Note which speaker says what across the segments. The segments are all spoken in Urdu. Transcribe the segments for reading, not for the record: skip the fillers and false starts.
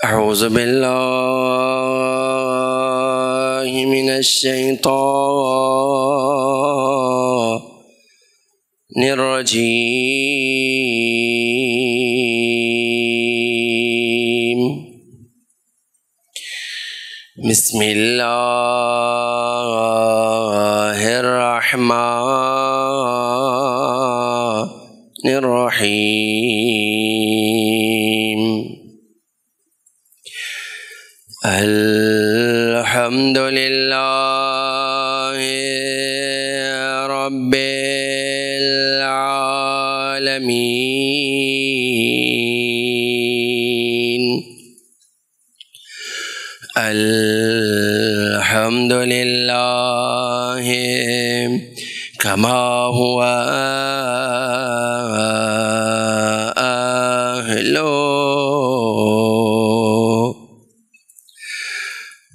Speaker 1: أعوذ بالله من الشيطان الرجيم. بسم الله الرحمن الرحيم. الحمد لله رب العالمين. الحمد لله كما هو أهله،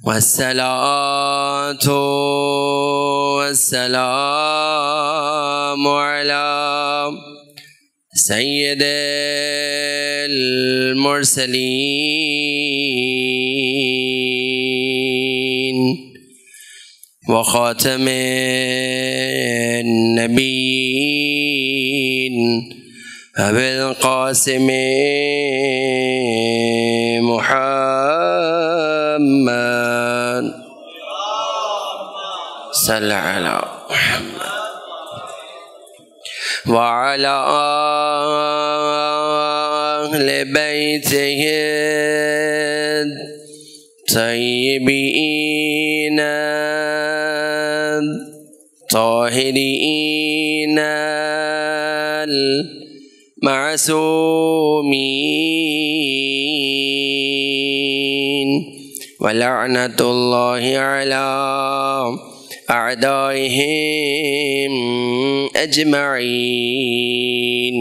Speaker 1: والصلاة والسلام على سيد المرسلين وخاتم النبيين أبي القاسم محمد صلى على محمد وعلى أهل بيته الطيبين الطاهرين المعصومين، ولعنة الله على أعدائهم أجمعين۔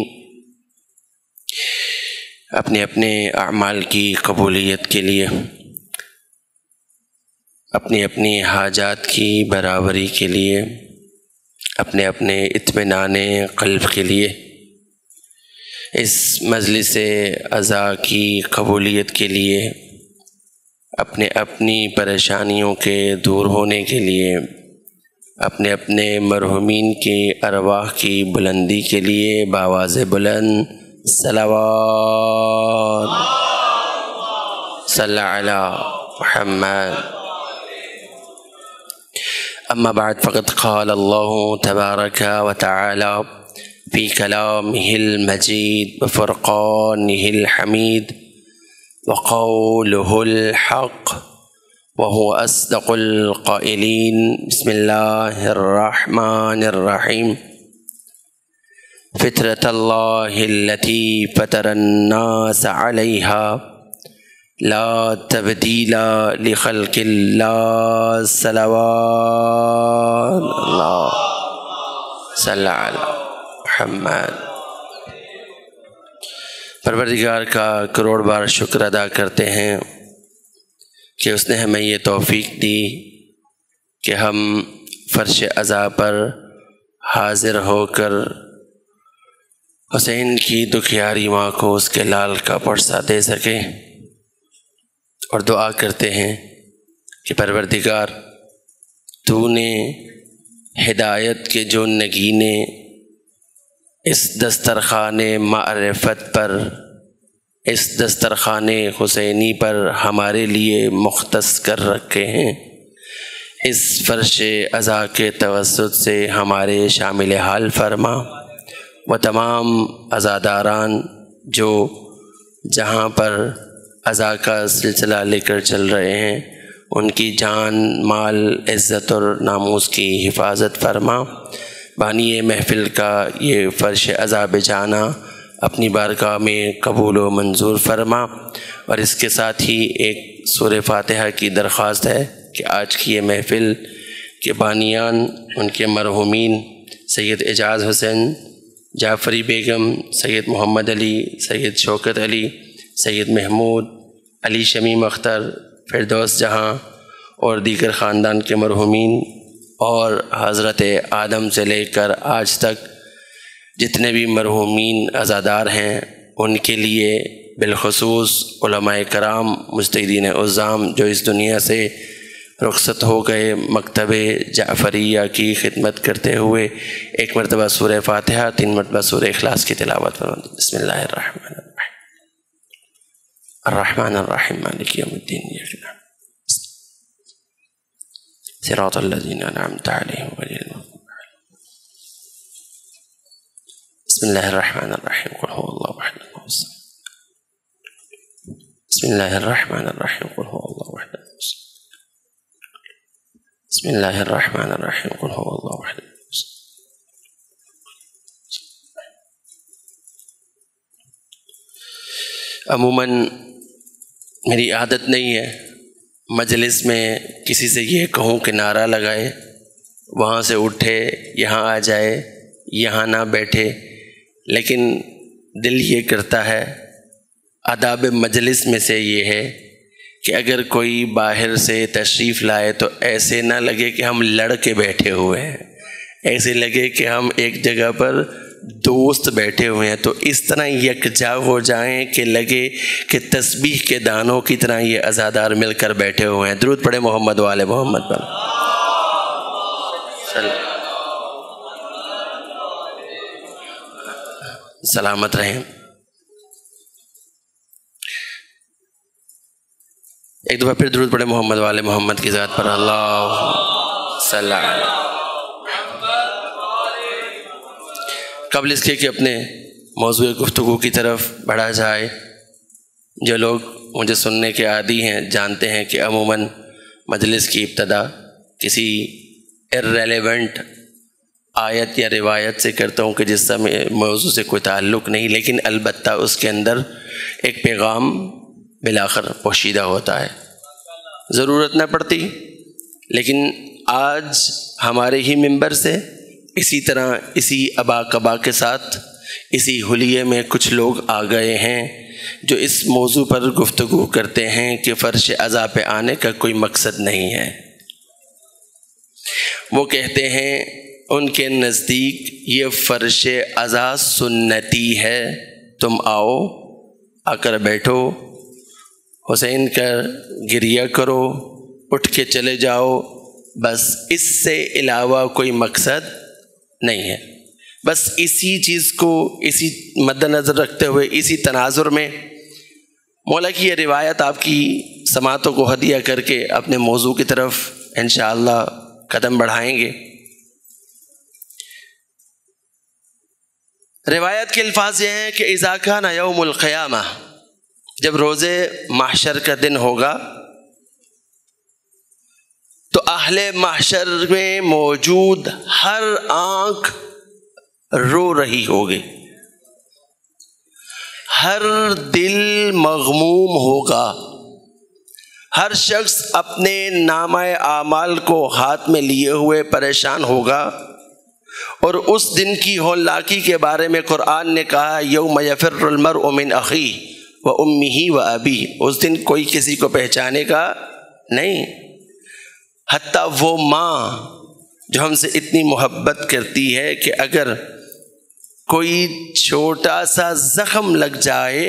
Speaker 1: اپنے اپنے اعمال کی قبولیت کے لیے، اپنی اپنی حاجات کی برابری کے لیے، اپنے اپنے اطمینان قلب کے لیے، اس مجلس عزا کی قبولیت کے لیے، اپنے اپنی پریشانیوں کے دور ہونے کے لیے، اپنے اپنے مرحومین کی ارواح کی بلندی کے لیے بآواز بلند صلوات صلی علی محمد۔ اما بعد، فقد قال اللہ تبارک و تعالی فی کلامہ المجید وفرقانہ الحمید وقولہ الحق وهو أصدق القائلين۔ بسم الله الرحمن الرحيم۔ فطرة الله التي فطر الناس عليها لا تبديل لخلق الله صلوات الله صلی علی محمد۔ پروردگار کا کروڑ بار شکر ادا کرتے ہیں کہ اس نے ہمیں یہ توفیق دی کہ ہم فرش عزا پر حاضر ہو کر حسین کی دکھیاری ماں کو اس کے لال کا پرسہ دے سکیں، اور دعا کرتے ہیں کہ پروردگار تو نے ہدایت کے جو نگینے اس دسترخوان معرفت پر، اس دسترخوان حسینی پر ہمارے لیے مختص کر رکھے ہیں، اس فرش عزا کے توسط سے ہمارے شامل حال فرما، وہ تمام عزاداران جو جہاں پر عزا کا سلسلہ لے کر چل رہے ہیں، ان کی جان، مال، عزت اور ناموس کی حفاظت فرما۔ بانی محفل کا یہ فرش عزا بجانا اپنی بارگاہ میں قبول و منظور فرما، اور اس کے ساتھ ہی ایک سورہ فاتحہ کی درخواست ہے کہ آج کی یہ محفل کے بانیان، ان کے مرحومین سید اعجاز حسین جعفری بیگم، سید محمد علی، سید شوکت علی، سید محمود علی شمیم اختر، فردوس جہاں اور دیگر خاندان کے مرحومین، اور حضرت آدم سے لے کر آج تک جتنے بھی مرحومین عزادار ہیں ان کے لیے بالخصوص علماء کرام مجتہدین عظام جو اس دنیا سے رخصت ہو گئے، مکتب جعفریہ کی خدمت کرتے ہوئے ایک مرتبہ سورہ فاتحہ 3 مرتبہ سورہ اخلاص کی تلاوت فرمائیں۔ بسم اللہ الرحمن الرحیم الرحمن الرحیم مالک یوم الدین صراط الذین انعمت علیہم غیر المغضوب علیہم۔ بسم اللہ الرحمن الرحیم قل هو اللہ احد اللہ الصمد۔ بسم اللہ الرحمن الرحیم قل هو اللہ احد اللہ الصمد۔ بسم اللہ الرحمن الرحیم قل هو اللہ احد اللہ الصمد۔ عموماً میری عادت نہیں ہے مجلس میں کسی سے یہ کہوں کہ نعرہ لگائے، وہاں سے اٹھے یہاں آ جائے، یہاں نہ بیٹھے، لیکن دل یہ کرتا ہے، آداب مجلس میں سے یہ ہے کہ اگر کوئی باہر سے تشریف لائے تو ایسے نہ لگے کہ ہم لڑ کے بیٹھے ہوئے ہیں، ایسے لگے کہ ہم ایک جگہ پر دوست بیٹھے ہوئے ہیں، تو اس طرح یکجا ہو جائیں کہ لگے کہ تسبیح کے دانوں کی طرح یہ عزادار مل کر بیٹھے ہوئے ہیں۔ درود پڑھے محمد والے محمد پر۔ سلامت رہیں۔ ایک دفعہ پھر درود پڑھے محمد والے محمد کی ذات پر۔ اللہ صلی اللہ علیہ۔ قبل اس کے کہ اپنے موضوع گفتگو کی طرف بڑھا جائے، جو لوگ مجھے سننے کے عادی ہیں جانتے ہیں کہ عموماً مجلس کی ابتدا کسی irrelevant آیت یا روایت سے کرتا ہوں کہ جس سے موضوع سے کوئی تعلق نہیں، لیکن البتہ اس کے اندر ایک پیغام بالآخر پوشیدہ ہوتا ہے، ضرورت نہ پڑتی، لیکن آج ہمارے ہی ممبر سے اسی طرح اسی ابا کبا کے ساتھ اسی حلیے میں کچھ لوگ آ گئے ہیں جو اس موضوع پر گفتگو کرتے ہیں کہ فرش عزا پہ آنے کا کوئی مقصد نہیں ہے۔ وہ کہتے ہیں ان کے نزدیک یہ فرش عزا سنتی ہے، تم آؤ، آ کر بیٹھو، حسین کا گریہ کرو، اٹھ کے چلے جاؤ، بس اس سے علاوہ کوئی مقصد نہیں ہے۔ بس اسی چیز کو اسی مد نظر رکھتے ہوئے اسی تناظر میں مولا کی یہ روایت آپ کی سماعتوں کو ہدیہ کر کے اپنے موضوع کی طرف انشاءاللہ قدم بڑھائیں گے۔ روایت کے الفاظ یہ ہیں کہ اذا کان یوم القیامہ، جب روز محشر کا دن ہوگا تو اہل محشر میں موجود ہر آنکھ رو رہی ہوگی، ہر دل مغموم ہوگا، ہر شخص اپنے نامہ اعمال کو ہاتھ میں لیے ہوئے پریشان ہوگا، اور اس دن کی ہولناکی کے بارے میں قرآن نے کہا یوم یفر المرء من اخیہ و امہ و ابیہ، اس دن کوئی کسی کو پہچانے کا نہیں، حتیٰ وہ ماں جو ہم سے اتنی محبت کرتی ہے کہ اگر کوئی چھوٹا سا زخم لگ جائے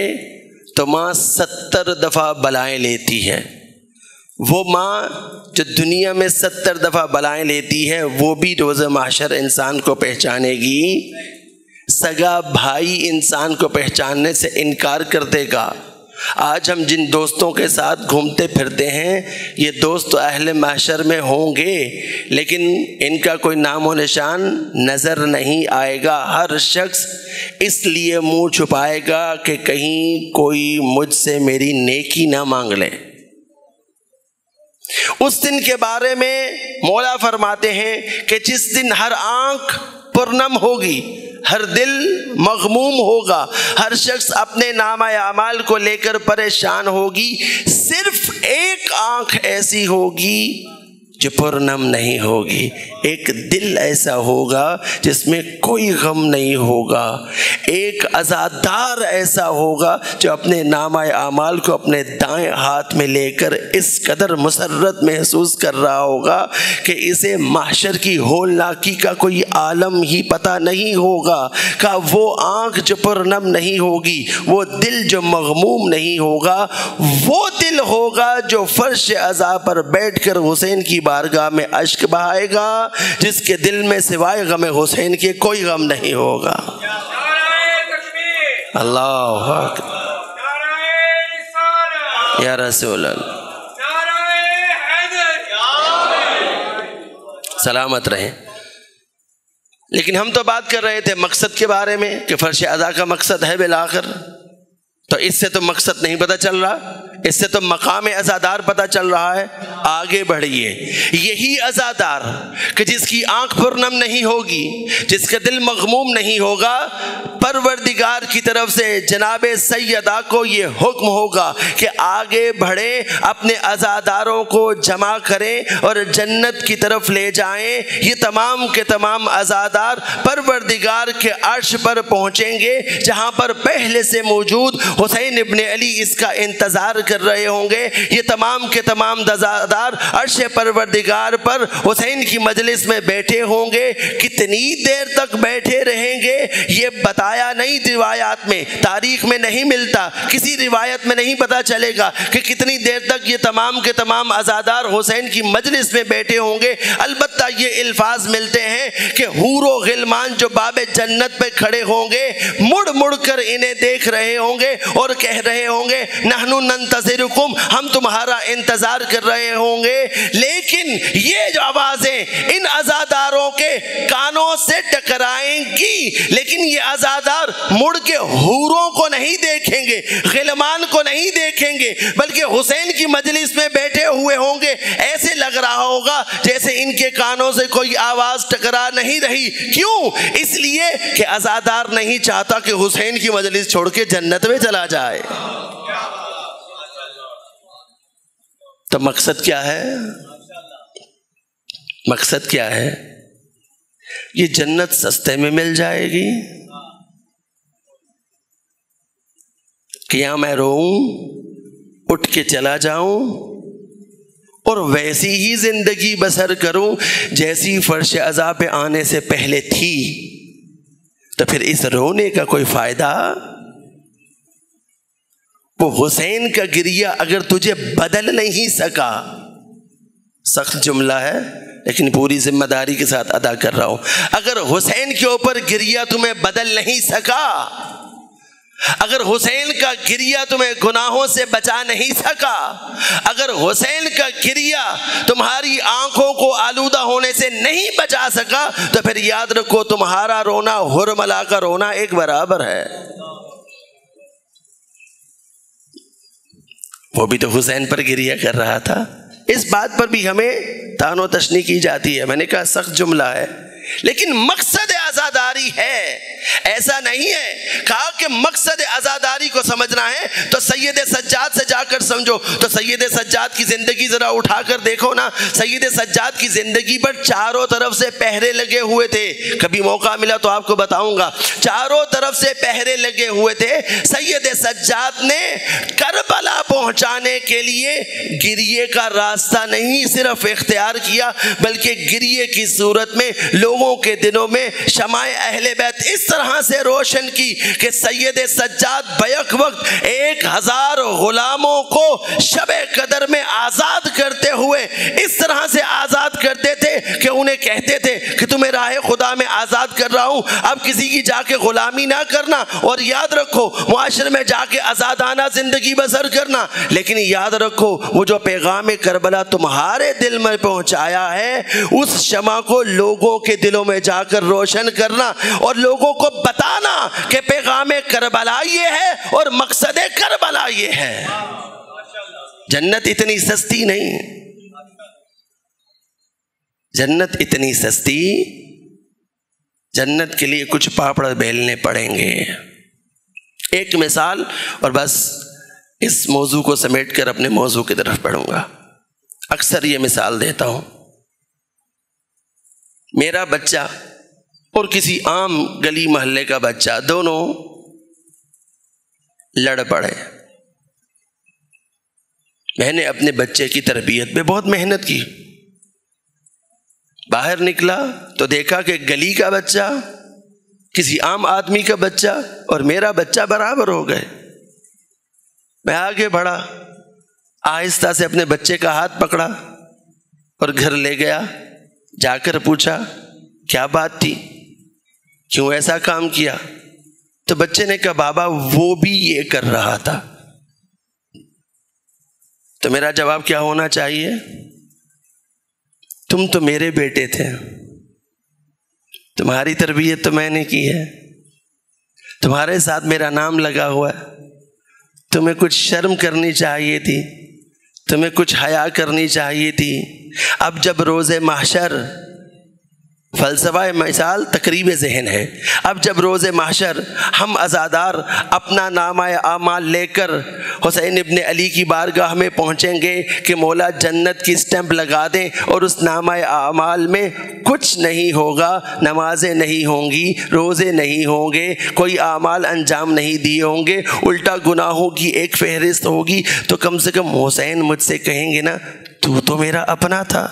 Speaker 1: تو ماں 70 دفعہ بلائیں لیتی ہے، وہ ماں جو دنیا میں 70 دفعہ بلائیں لیتی ہے وہ بھی روز محشر انسان کو پہچانے گی۔ سگا بھائی انسان کو پہچاننے سے انکار کر دے گا۔ آج ہم جن دوستوں کے ساتھ گھومتے پھرتے ہیں یہ دوست تو اہل محشر میں ہوں گے، لیکن ان کا کوئی نام و نشان نظر نہیں آئے گا۔ ہر شخص اس لیے منہ چھپائے گا کہ کہیں کوئی مجھ سے میری نیکی نہ مانگ لے۔ اس دن کے بارے میں مولا فرماتے ہیں کہ جس دن ہر آنکھ پرنم ہوگی، ہر دل مغموم ہوگا، ہر شخص اپنے نامہ اعمال کو لے کر پریشان ہوگی، صرف ایک آنکھ ایسی ہوگی جو پرنم نہیں ہوگی، ایک دل ایسا ہوگا جس میں کوئی غم نہیں ہوگا، ایک عزادار ایسا ہوگا جو اپنے نامہ اعمال کو اپنے دائیں ہاتھ میں لے کر اس قدر مسرت محسوس کر رہا ہوگا کہ اسے محشر کی ہولناکی کا کوئی عالم ہی پتہ نہیں ہوگا، کہ وہ آنکھ جو پرنم نہیں ہوگی، وہ دل جو مغموم نہیں ہوگا، وہ دل ہوگا جو فرش عزا پر بیٹھ کر حسین کی بارگاہ میں اشک بہائے گا، جس کے دل میں سوائے غم حسین کے کوئی غم نہیں ہوگا۔ اللہ اکبر، یا رسول اللہ، سلامت رہیں۔ لیکن ہم تو بات کر رہے تھے مقصد کے بارے میں کہ فرش عزا کا مقصد ہے بالآخر، تو اس سے تو مقصد نہیں پتہ چل رہا، اس سے تو مقام عزادار پتہ چل رہا ہے۔ آگے بڑھیے، یہی عزادار کہ جس کی آنکھ پرنم نہیں ہوگی، جس کا دل مغموم نہیں ہوگا، پروردگار کی طرف سے جناب سیدہ کو یہ حکم ہوگا کہ آگے بڑھیں، اپنے عزاداروں کو جمع کریں اور جنت کی طرف لے جائیں۔ یہ تمام کے تمام عزادار پروردگار کے عرش پر پہنچیں گے، جہاں پر پہلے سے موجود حسین ابن علی اس کا انتظار کر رہے ہوں گے۔ یہ تمام کے تمام عزادار عرش پروردگار پر حسین کی مجلس میں بیٹھے ہوں گے۔ کتنی دیر تک بیٹھے رہیں گے یہ بتایا نہیں، روایات میں، تاریخ میں نہیں ملتا، کسی روایت میں نہیں پتا چلے گا کہ کتنی دیر تک یہ تمام کے تمام عزادار حسین کی مجلس میں بیٹھے ہوں گے۔ البتہ یہ الفاظ ملتے ہیں کہ حور و غلمان جو باب جنت پہ کھڑے ہوں گے مڑ مڑ کر انہیں دیکھ رہے ہوں گے اور کہہ رہے ہوں گے نحنو ننتظرکم، ہم تمہارا انتظار کر رہے ہوں گے۔ لیکن یہ جو آوازیں ان عزاداروں کے کانوں سے ٹکرائیں گی، لیکن یہ عزادار مڑ کے حوروں کو نہیں دیکھیں گے، غلمان کو نہیں دیکھیں گے، بلکہ حسین کی مجلس میں بیٹھے ہوئے ہوں گے۔ ایسے لگ رہا ہوگا جیسے ان کے کانوں سے کوئی آواز ٹکرا نہیں رہی۔ کیوں؟ اس لیے کہ عزادار نہیں چاہتا کہ حسین کی مجلس چھوڑ کے جنت میں چلا جائے۔ تو مقصد کیا ہے؟ مقصد کیا ہے؟ یہ جنت سستے میں مل جائے گی کہ یا میں روؤں، اٹھ کے چلا جاؤں اور ویسی ہی زندگی بسر کروں جیسی فرش عزا پہ آنے سے پہلے تھی، تو پھر اس رونے کا کوئی فائدہ؟ وہ حسین کا گریہ اگر تجھے بدل نہیں سکا، سخت جملہ ہے لیکن پوری ذمہ داری کے ساتھ ادا کر رہا ہوں، اگر حسین کے اوپر گریہ تمہیں بدل نہیں سکا، اگر حسین کا گریہ تمہیں گناہوں سے بچا نہیں سکا، اگر حسین کا گریہ تمہاری آنکھوں کو آلودہ ہونے سے نہیں بچا سکا، تو پھر یاد رکھو تمہارا رونا حرملا کا رونا ایک برابر ہے۔ وہ بھی تو حسین پر گریہ کر رہا تھا۔ اس بات پر بھی ہمیں تان و تشنی کی جاتی ہے، میں نے کہا سخت جملہ ہے، لیکن مقصد عزاداری ہے، ایسا نہیں ہے۔ کہا کہ مقصد عزاداری کو سمجھنا ہے تو سید سجاد سے جا کر سمجھو۔ تو سید سجاد کی زندگی ذرا اٹھا کر دیکھو نا، سید سجاد کی زندگی پر چاروں طرف سے پہرے لگے ہوئے تھے، کبھی موقع ملا تو آپ کو بتاؤں گا، چاروں طرف سے پہرے لگے ہوئے تھے۔ سید سجاد نے کربلا پہنچانے کے لیے گریے کا راستہ نہیں صرف اختیار کیا، بلکہ گریے کی صورت میں لوگوں کے دلوں میں شمع اہل بیت اس طرح سے روشن کی کہ سید سجاد بیک وقت 1000 غلاموں کو شب قدر میں آزاد کرتے ہوئے اس طرح سے آزاد کرتے تھے کہ انہیں کہتے تھے کہ تمہیں راہ خدا میں آزاد کر رہا ہوں، اب کسی کی جا کے غلامی نہ کرنا، اور یاد رکھو معاشرے میں جا کے آزادانہ زندگی بسر کرنا۔ لیکن یاد رکھو وہ جو پیغام کربلا تمہارے دل میں پہنچایا ہے، اس شمع کو لوگوں کے دلوں میں جا کر روشن کرنا اور لوگوں کو بتانا کہ پیغام کربلا یہ ہے اور مقصد کربلا یہ ہے۔ جنت اتنی سستی نہیں، جنت اتنی سستی، جنت کے لیے کچھ پاپڑ بیلنے پڑیں گے۔ ایک مثال اور بس اس موضوع کو سمیٹ کر اپنے موضوع کی طرف بڑھوں گا۔ اکثر یہ مثال دیتا ہوں، میرا بچہ اور کسی عام گلی محلے کا بچہ دونوں لڑ پڑے. میں نے اپنے بچے کی تربیت پہ بہت محنت کی. باہر نکلا تو دیکھا کہ گلی کا بچہ، کسی عام آدمی کا بچہ اور میرا بچہ برابر ہو گئے. میں آگے بڑھا، آہستہ سے اپنے بچے کا ہاتھ پکڑا اور گھر لے گیا. جا کر پوچھا کیا بات تھی، کیوں ایسا کام کیا؟ تو بچے نے کہا بابا وہ بھی یہ کر رہا تھا. تو میرا جواب کیا ہونا چاہیے؟ تم تو میرے بیٹے تھے، تمہاری تربیت تو میں نے کی ہے، تمہارے ساتھ میرا نام لگا ہوا ہے. تمہیں کچھ شرم کرنی چاہیے تھی، تمہیں کچھ حیا کرنی چاہیے تھی. اب جب روز محشر، فلسفہ مثال تقریب ذہن ہے، اب جب روز محشر ہم عزادار اپنا نامہ اعمال لے کر حسین ابن علی کی بارگاہ میں پہنچیں گے کہ مولا جنت کی سٹیمپ لگا دیں، اور اس نامہ اعمال میں کچھ نہیں ہوگا، نمازیں نہیں ہوں گی، روزے نہیں ہوں گے، کوئی اعمال انجام نہیں دیے ہوں گے، الٹا گناہوں کی ایک فہرست ہوگی. تو کم سے کم حسین مجھ سے کہیں گے نا تو میرا اپنا تھا،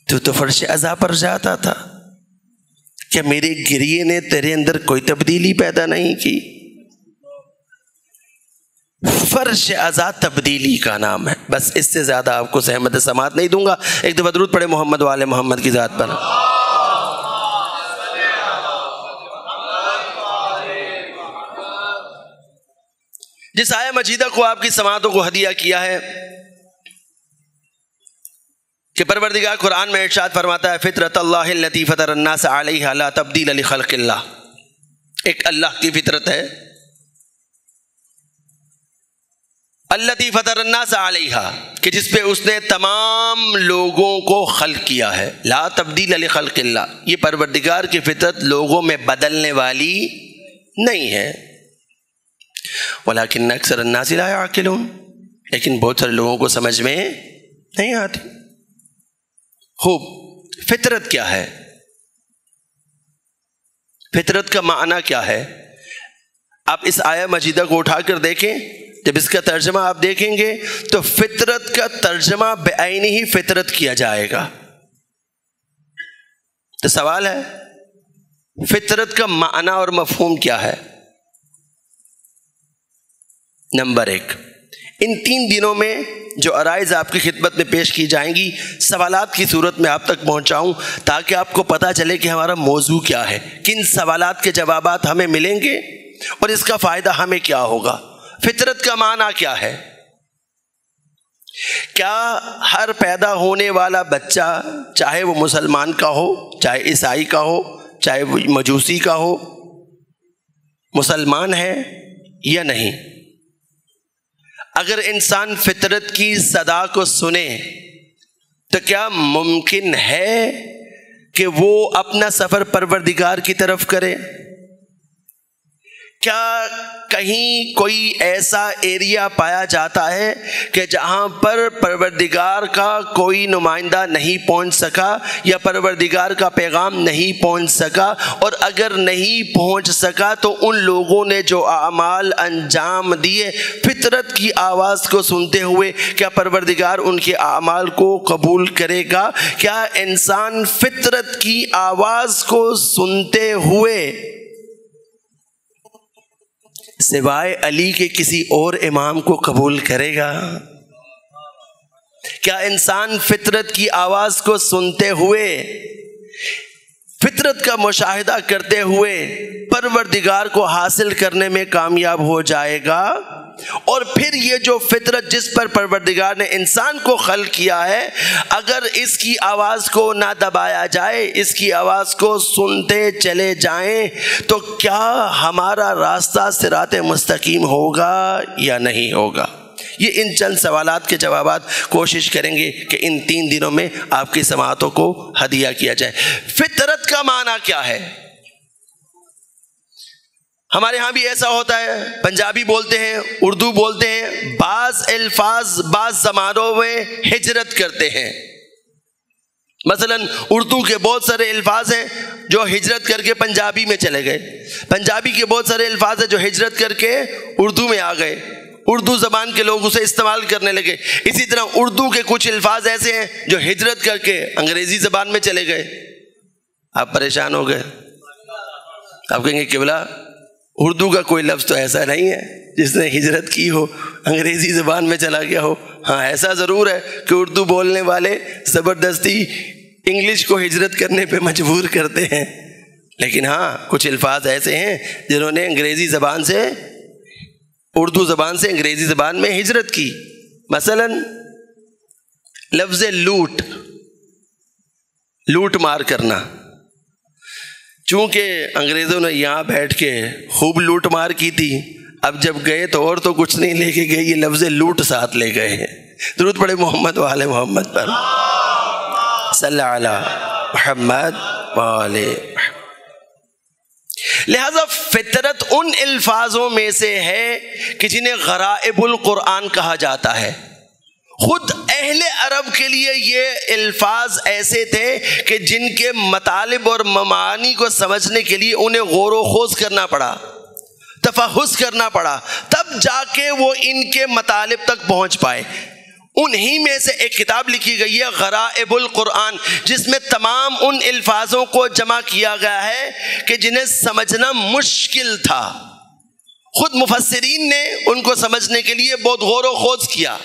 Speaker 1: تو فرش عزا پر جاتا تھا. کیا میرے گریے نے تیرے اندر کوئی تبدیلی پیدا نہیں کی؟ فرش عزا تبدیلی کا نام ہے. بس اس سے زیادہ آپ کو سہمت سماعت نہیں دوں گا. ایک دفعہ درود پڑھے محمد والے محمد کی ذات پر. جس آیہ مجیدہ کو آپ کی سماعتوں کو ہدیہ کیا ہے کہ پروردگار قرآن میں ارشاد فرماتا ہے فطرت اللہ التی فطر الناس علیہا لا تبدیل لخلق اللہ. ایک اللہ کی فطرت ہے التی فطر الناس علیہا، کہ جس پہ اس نے تمام لوگوں کو خلق کیا ہے. لا تبدیل لخلق اللہ، یہ پروردگار کی فطرت لوگوں میں بدلنے والی نہیں ہے. ولیکن اکثر الناس لا یعقلون، لیکن بہت سارے لوگوں کو سمجھ میں نہیں آتی. خوب، فطرت کیا ہے؟ فطرت کا معنی کیا ہے؟ آپ اس آیہ مجیدہ کو اٹھا کر دیکھیں. جب اس کا ترجمہ آپ دیکھیں گے تو فطرت کا ترجمہ بعینہ ہی فطرت کیا جائے گا. تو سوال ہے فطرت کا معنی اور مفہوم کیا ہے؟ نمبر 1، ان 3 دنوں میں جو عرائض آپ کی خدمت میں پیش کی جائیں گی سوالات کی صورت میں آپ تک پہنچاؤں تاکہ آپ کو پتہ چلے کہ ہمارا موضوع کیا ہے، کن سوالات کے جوابات ہمیں ملیں گے اور اس کا فائدہ ہمیں کیا ہوگا. فطرت کا معنی کیا ہے؟ کیا ہر پیدا ہونے والا بچہ، چاہے وہ مسلمان کا ہو، چاہے عیسائی کا ہو، چاہے وہ مجوسی کا ہو، مسلمان ہے یا نہیں؟ اگر انسان فطرت کی صدا کو سنے تو کیا ممکن ہے کہ وہ اپنا سفر پروردگار کی طرف کرے؟ کیا کہیں کوئی ایسا ایریا پایا جاتا ہے کہ جہاں پر پروردگار کا کوئی نمائندہ نہیں پہنچ سکا یا پروردگار کا پیغام نہیں پہنچ سکا؟ اور اگر نہیں پہنچ سکا تو ان لوگوں نے جو اعمال انجام دیے فطرت کی آواز کو سنتے ہوئے، کیا پروردگار ان کے اعمال کو قبول کرے گا؟ کیا انسان فطرت کی آواز کو سنتے ہوئے سوائے علی کے کسی اور امام کو قبول کرے گا؟ کیا انسان فطرت کی آواز کو سنتے ہوئے، فطرت کا مشاہدہ کرتے ہوئے پروردگار کو حاصل کرنے میں کامیاب ہو جائے گا؟ اور پھر یہ جو فطرت جس پر پروردگار نے انسان کو خلق کیا ہے، اگر اس کی آواز کو نہ دبایا جائے، اس کی آواز کو سنتے چلے جائیں تو کیا ہمارا راستہ صراط مستقیم ہوگا یا نہیں ہوگا؟ یہ ان چند سوالات کے جوابات کوشش کریں گے کہ ان 3 دنوں میں آپ کی سماعتوں کو ہدیہ کیا جائے. فطرت کا معنی کیا ہے؟ ہمارے ہاں بھی ایسا ہوتا ہے، پنجابی بولتے ہیں، اردو بولتے ہیں، بعض الفاظ بعض زمانوں میں ہجرت کرتے ہیں. مثلا اردو کے بہت سارے الفاظ ہیں جو ہجرت کر کے پنجابی میں چلے گئے، پنجابی کے بہت سارے الفاظ ہیں جو ہجرت کر کے اردو میں آ گئے، اردو زبان کے لوگ اسے استعمال کرنے لگے۔ اسی طرح اردو کے کچھ الفاظ ایسے ہیں جو ہجرت کر کے انگریزی زبان میں چلے گئے۔ آپ پریشان ہو گئے، آپ کہیں گے قبلہ اردو کا کوئی لفظ تو ایسا نہیں ہے جس نے ہجرت کی ہو انگریزی زبان میں چلا گیا ہو۔ ہاں ایسا ضرور ہے کہ اردو بولنے والے زبردستی انگلش کو ہجرت کرنے پہ مجبور کرتے ہیں، لیکن ہاں کچھ الفاظ ایسے ہیں جنہوں نے انگریزی زبان سے اردو زبان سے انگریزی زبان میں ہجرت کی۔ مثلا لفظ لوٹ، لوٹ مار کرنا، چونکہ انگریزوں نے یہاں بیٹھ کے خوب لوٹ مار کی تھی، اب جب گئے تو اور تو کچھ نہیں لے کے گئے، یہ لفظ لوٹ ساتھ لے گئے ہیں۔ درود پڑھے محمد وآل محمد پر، صلی علی محمد وآل۔ لہذا فطرت ان الفاظوں میں سے ہے کہ جنہیں غرائب القرآن کہا جاتا ہے۔ خود اہل عرب کے لیے یہ الفاظ ایسے تھے کہ جن کے مطالب اور معانی کو سمجھنے کے لیے انہیں غور و خوض کرنا پڑا، تفحص کرنا پڑا، تب جا کے وہ ان کے مطالب تک پہنچ پائے۔ انہی میں سے ایک کتاب لکھی گئی ہے غرائب القرآن، جس میں تمام ان الفاظوں کو جمع کیا گیا ہے کہ جنہیں سمجھنا مشکل تھا۔ خود مفسرین نے ان کو سمجھنے کے لیے بہت غور و خوض کیا۔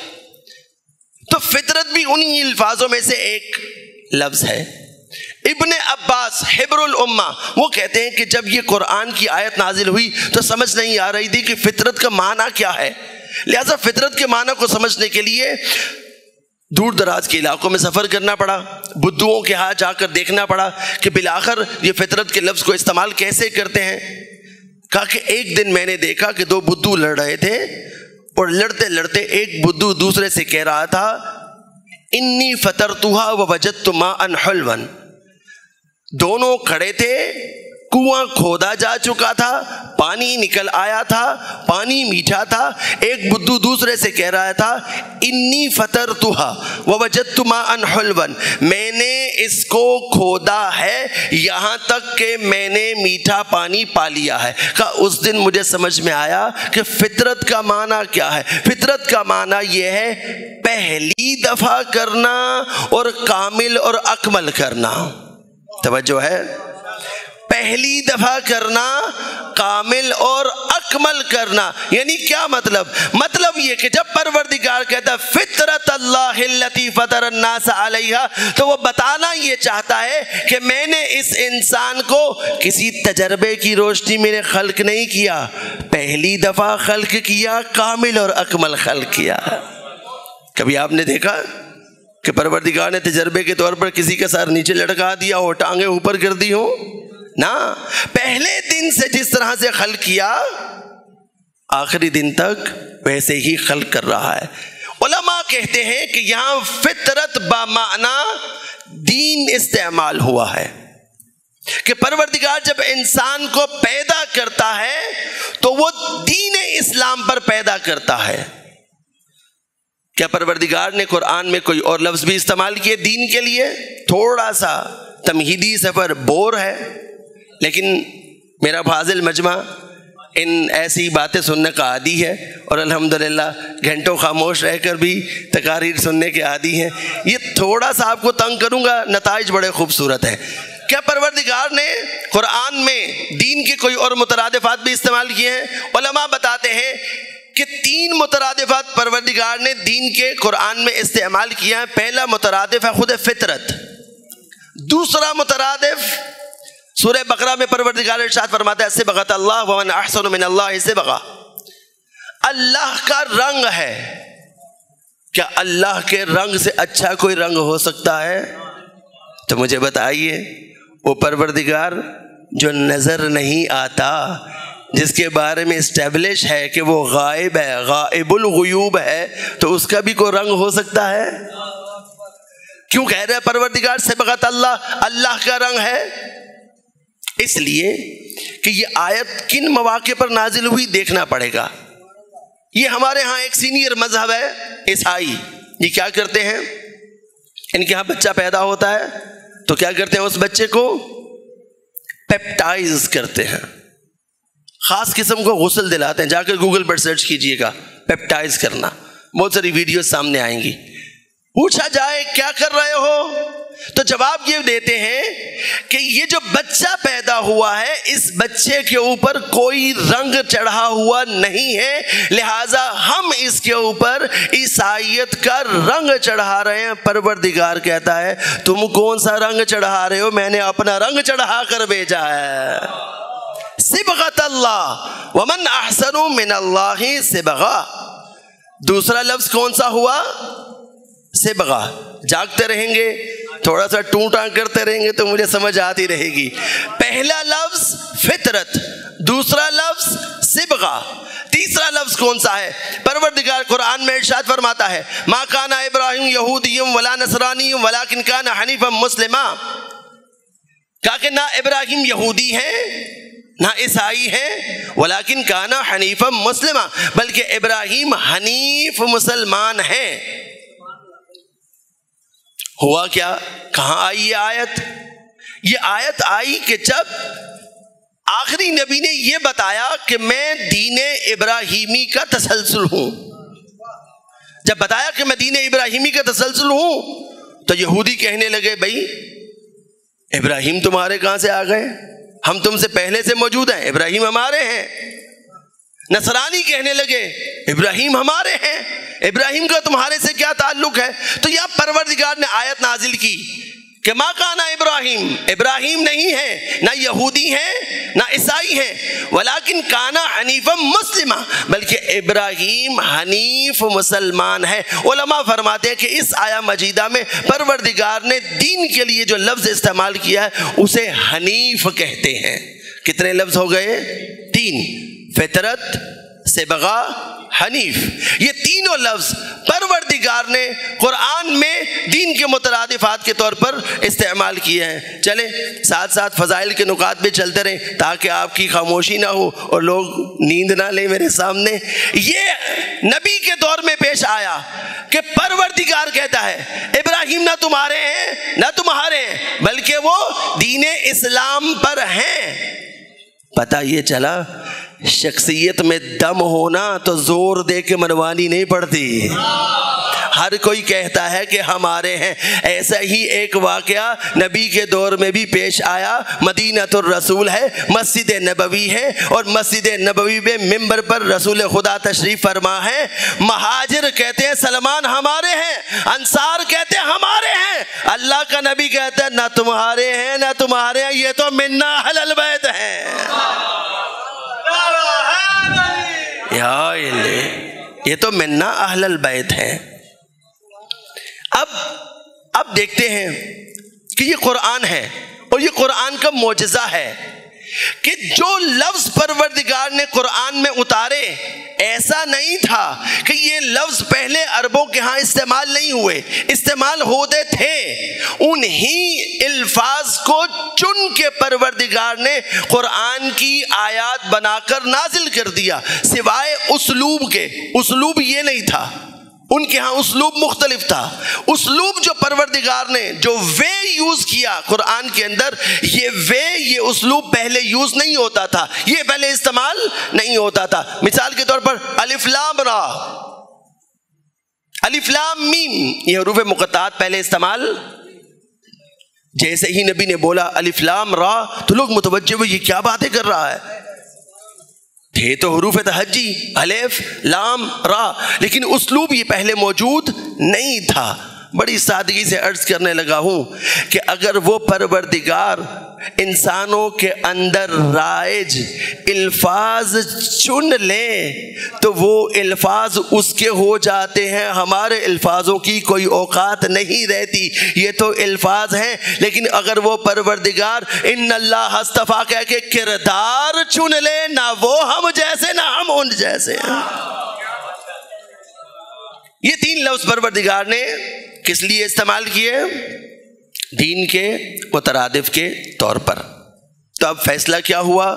Speaker 1: تو فطرت بھی انہی الفاظوں میں سے ایک لفظ ہے۔ ابن عباس حبر الامہ وہ کہتے ہیں کہ جب یہ قرآن کی آیت نازل ہوئی تو سمجھ نہیں آ رہی تھی کہ فطرت کا معنی کیا ہے، لہذا فطرت کے معنی کو سمجھنے کے لیے دور دراز کے علاقوں میں سفر کرنا پڑا، بدھوؤں کے ہاں جا کر دیکھنا پڑا کہ بالآخر یہ فطرت کے لفظ کو استعمال کیسے کرتے ہیں۔ کہا کہ ایک دن میں نے دیکھا کہ دو بدھو لڑ رہے تھے، اور لڑتے لڑتے ایک بدھو دوسرے سے کہہ رہا تھا انی فطرتها ووجدت ماء حلوا۔ دونوں کھڑے تھے، کنواں کھودا جا چکا تھا، پانی نکل آیا تھا، پانی میٹھا تھا۔ ایک بدھو دوسرے سے کہہ رہا تھا انی فطرتها ووجدت ماء حلوا، میں نے اس کو کھودا ہے یہاں تک کہ میں نے میٹھا پانی پا لیا ہے۔ کہ اس دن مجھے سمجھ میں آیا کہ فطرت کا معنی کیا ہے۔ فطرت کا معنی یہ ہے پہلی دفعہ کرنا اور کامل اور اکمل کرنا۔ توجہ ہے، پہلی دفعہ کرنا، کامل اور اکمل کرنا۔ یعنی کیا مطلب؟ مطلب یہ کہ جب پروردگار کہتا فطرت اللہ التی فطر الناس علیہا، تو وہ بتانا یہ چاہتا ہے کہ میں نے اس انسان کو کسی تجربے کی روشنی میں نے خلق نہیں کیا، پہلی دفعہ خلق کیا، کامل اور اکمل خلق کیا۔ کبھی آپ نے دیکھا کہ پروردگار نے تجربے کے طور پر کسی کا سر نیچے لٹکا دیا ہو، ٹانگیں اوپر کر دی ہو؟ نا، پہلے دن سے جس طرح سے خلق کیا آخری دن تک ویسے ہی خلق کر رہا ہے۔ علماء کہتے ہیں کہ یہاں فطرت بمعنی دین استعمال ہوا ہے، کہ پروردگار جب انسان کو پیدا کرتا ہے تو وہ دین اسلام پر پیدا کرتا ہے۔ کیا پروردگار نے قرآن میں کوئی اور لفظ بھی استعمال کیے دین کے لیے؟ تھوڑا سا تمہیدی سفر بور ہے، لیکن میرا فاضل مجمع ان ایسی باتیں سننے کا عادی ہے، اور الحمدللہ گھنٹوں خاموش رہ کر بھی تقاریر سننے کے عادی ہیں۔ یہ تھوڑا سا آپ کو تنگ کروں گا، نتائج بڑے خوبصورت ہیں۔ کیا پروردگار نے قرآن میں دین کے کوئی اور مترادفات بھی استعمال کیے ہیں؟ علماء بتاتے ہیں کہ 3 مترادفات پروردگار نے دین کے قرآن میں استعمال کیا ہے۔ پہلا مترادف ہے خود فطرت، دوسرا مترادف سورہ بقرہ میں پروردگار ارشاد فرماتا ہے صبغۃ اللہ ومن احسن من اللہ صبغہ، اللہ کا رنگ ہے۔ کیا اللہ کے رنگ سے اچھا کوئی رنگ ہو سکتا ہے؟ تو مجھے بتائیے، وہ پروردگار جو نظر نہیں آتا، جس کے بارے میں اسٹیبلش ہے کہ وہ غائب ہے، غائب الغیوب ہے، تو اس کا بھی کوئی رنگ ہو سکتا ہے؟ کیوں کہہ رہے ہیں پروردگار صبغۃ اللہ، اللہ کا رنگ ہے؟ اس لیے کہ یہ آیت کن مواقع پر نازل ہوئی دیکھنا پڑے گا۔ یہ ہمارے ہاں ایک سینئر مذہب ہے عیسائی، یہ کیا کرتے ہیں ان کے ہاں بچہ پیدا ہوتا ہے تو کیا کرتے ہیں؟ اس بچے کو پیپٹائز کرتے ہیں، خاص قسم کو غسل دلاتے ہیں. جا کر گوگل پر سرچ کیجئے گا پیپٹائز کرنا، بہت ساری ویڈیوز سامنے آئیں گی. پوچھا جائے کیا کر رہے ہو تو جواب یہ دیتے ہیں کہ یہ جو بچہ پیدا ہوا ہے اس بچے کے اوپر کوئی رنگ چڑھا ہوا نہیں ہے، لہٰذا ہم اس کے اوپر عیسائیت کا رنگ چڑھا رہے ہیں. پروردگار کہتا ہے تم کون سا رنگ چڑھا رہے ہو؟ میں نے اپنا رنگ چڑھا کر بھیجا ہے. صبغۃ اللہ ومن احسن من اللہ صبغہ. دوسرا لفظ کون سا ہوا؟ صبغہ. جاگتے رہیں گے تھوڑا سا ٹوٹاں کرتے رہیں گے تو مجھے سمجھ آتی رہے گی. پہلا لفظ فطرت، دوسرا لفظ صبغہ، تیسرا لفظ کون سا ہے؟ پروردگار قرآن میں ارشاد فرماتا ہے ما کان ابراہیم یہودی ولا نصرانی ولکن کان حنیفا مسلما. کہا کہ نہ ابراہیم یہودی ہیں نہ عیسائی ہیں، ولیکن کان حنیفا مسلما، بلکہ ابراہیم حنیف مسلمان ہیں. ہوا کیا؟ کہاں آئی یہ آیت؟ یہ آیت آئی کہ جب آخری نبی نے یہ بتایا کہ میں دین ابراہیمی کا تسلسل ہوں. جب بتایا کہ میں دین ابراہیمی کا تسلسل ہوں تو یہودی کہنے لگے بھائی ابراہیم تمہارے کہاں سے آ گئے؟ ہم تم سے پہلے سے موجود ہیں، ابراہیم ہمارے ہیں. نصرانی کہنے لگے ابراہیم ہمارے ہیں، ابراہیم کا تمہارے سے کیا تعلق ہے؟ تو یہاں پروردگار نے آیت نازل کی کہ ما کانا ابراہیم، ابراہیم نہیں ہے، نہ یہودی ہیں نہ عیسائی ہیں، ولیکن کانا حنیفا مسلما، بلکہ ابراہیم حنیف مسلمان ہے. علماء فرماتے ہیں کہ اس آیہ مجیدہ میں پروردگار نے دین کے لیے جو لفظ استعمال کیا ہے اسے حنیف کہتے ہیں. کتنے لفظ ہو گئے؟ 3. فطرت، صبغہ، حنیف. یہ تینوں لفظ پروردگار نے قرآن میں دین کے مترادفات کے طور پر استعمال کیے ہیں. چلیں ساتھ ساتھ فضائل کے نکات پہ چلتے رہیں تاکہ آپ کی خاموشی نہ ہو اور لوگ نیند نہ لیں میرے سامنے. یہ نبی کے دور میں پیش آیا کہ پروردگار کہتا ہے ابراہیم نہ تمہارے ہیں نہ تمہارے ہیں، بلکہ وہ دین اسلام پر ہیں. پتہ یہ چلا شخصیت میں دم ہونا تو زور دے کے منوانی نہیں پڑتی. ہر کوئی کہتا ہے کہ ہمارے ہیں. ایسا ہی ایک واقعہ نبی کے دور میں بھی پیش آیا. مدینۃ الرسول ہے، مسجد نبوی ہے، اور مسجد نبوی میں ممبر پر رسول خدا تشریف فرما ہے. مہاجر کہتے ہیں سلمان ہمارے ہیں، انصار کہتے ہیں ہمارے ہیں. اللہ کا نبی کہتا ہے نہ تمہارے ہیں نہ تمہارے ہیں، یہ تو منا اہل البیت ہیں. یہ تو منا اہل البیت ہیں. اب دیکھتے ہیں کہ یہ قرآن ہے اور یہ قرآن کا معجزہ ہے کہ جو لفظ پروردگار نے قرآن میں اتارے ایسا نہیں تھا کہ یہ لفظ پہلے عربوں کے ہاں استعمال نہیں ہوئے، استعمال ہوتے تھے. انہی الفاظ کو چن کے پروردگار نے قرآن کی آیات بنا کر نازل کر دیا. سوائے اسلوب کے، اسلوب یہ نہیں تھا، ان کے ہاں اسلوب مختلف تھا. اسلوب جو پروردگار نے جو وے یوز کیا قرآن کے اندر، یہ اسلوب پہلے یوز نہیں ہوتا تھا، یہ پہلے استعمال نہیں ہوتا تھا. مثال کے طور پر الف لام را، الف لام میم، یہ حروف مقطعات پہلے استعمال. جیسے ہی نبی نے بولا الف لام را تو لوگ متوجہ ہوئے یہ کیا باتیں کر رہا ہے. تھے تو حروف تہجی الف لام را، لیکن اسلوب یہ پہلے موجود نہیں تھا. بڑی سادگی سے عرض کرنے لگا ہوں کہ اگر وہ پروردگار انسانوں کے اندر رائج الفاظ چن لے تو وہ الفاظ اس کے ہو جاتے ہیں. ہمارے الفاظوں کی کوئی اوقات نہیں رہتی، یہ تو الفاظ ہیں. لیکن اگر وہ پروردگار ان اللہ اصطفیٰ کہہ کے کردار چن لے، نہ وہ ہم جیسے نہ ہم ان جیسے ہیں. یہ 3 لفظ پروردگار نے کس لیے استعمال کیے؟ دین کے مترادف کے طور پر. تو اب فیصلہ کیا ہوا؟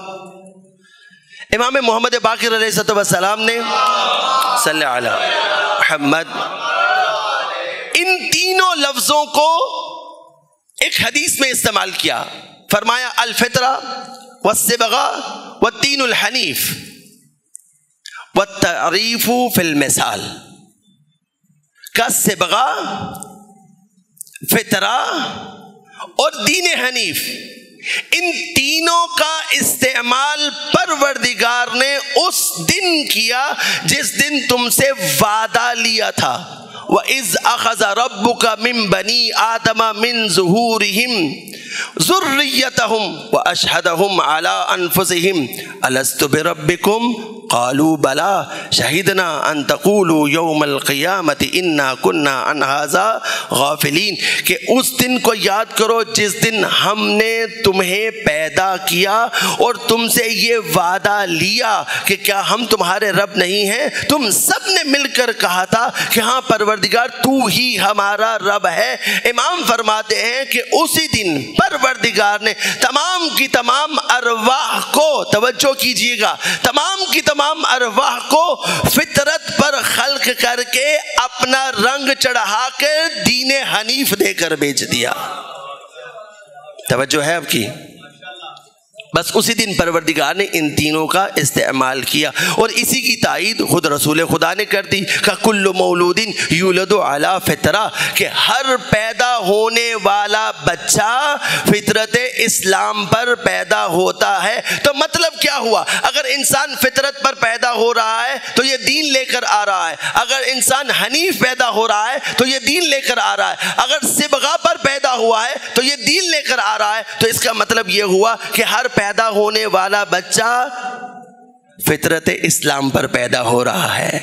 Speaker 1: امام محمد باقر علیہ السلام نے صلی علی محمد ان تینوں لفظوں کو ایک حدیث میں استعمال کیا. فرمایا الفطرہ والصبغہ والدین الحنیف والتعریف فی المثال. کا صبغہ، فطرہ اور دین حنیف، ان تینوں کا استعمال پروردگار نے اس دن کیا جس دن تم سے وعدہ لیا تھا. وَإِذْ أَخَذَ رَبُّكَ مِن بَنِي آدَمَ مِن ظُهُورِهِمْ ذُرِّيَّتَهُمْ وَأَشْهَدَهُمْ عَلَىٰ أَنفُسِهِمْ أَلَسْتُ بِرَبِّكُمْ قالوا بلا شہدنا ان تقولوا یوم القیامت انا کنا عن ھذا غافلین. کہ اس دن کو یاد کرو جس دن ہم نے تمہیں پیدا کیا اور تم سے یہ وعدہ لیا کہ کیا ہم تمہارے رب نہیں ہیں. تم سب نے مل کر کہا تھا کہ ہاں پروردگار تو ہی ہمارا رب ہے. امام فرماتے ہیں کہ اسی دن پروردگار نے تمام کی تمام ارواح کو، توجہ کیجئے گا، تمام کی تمام ارواح کو فطرت پر خلق کر کے اپنا رنگ چڑھا کر دین حنیف دے کر بیچ دیا. توجہ ہے آپ کی؟ بس اسی دن پروردگار نے ان تینوں کا استعمال کیا، اور اسی کی تائید خود رسول خدا نے کر دی کہ کل مولود یولد علی فطرہ، کہ ہر پیدا ہونے والا بچہ فطرت اسلام پر پیدا ہوتا ہے. تو مطلب کیا ہوا؟ اگر انسان فطرت پر پیدا ہو رہا ہے تو یہ دین لے کر آ رہا ہے. اگر انسان حنیف پیدا ہو رہا ہے تو یہ دین لے کر آ رہا ہے. اگر صبغہ پر پیدا ہوا ہے تو یہ دین لے کر آ رہا ہے. تو اس کا مطلب یہ ہوا کہ ہر پیدا ہونے والا بچہ فطرت اسلام پر پیدا ہو رہا ہے.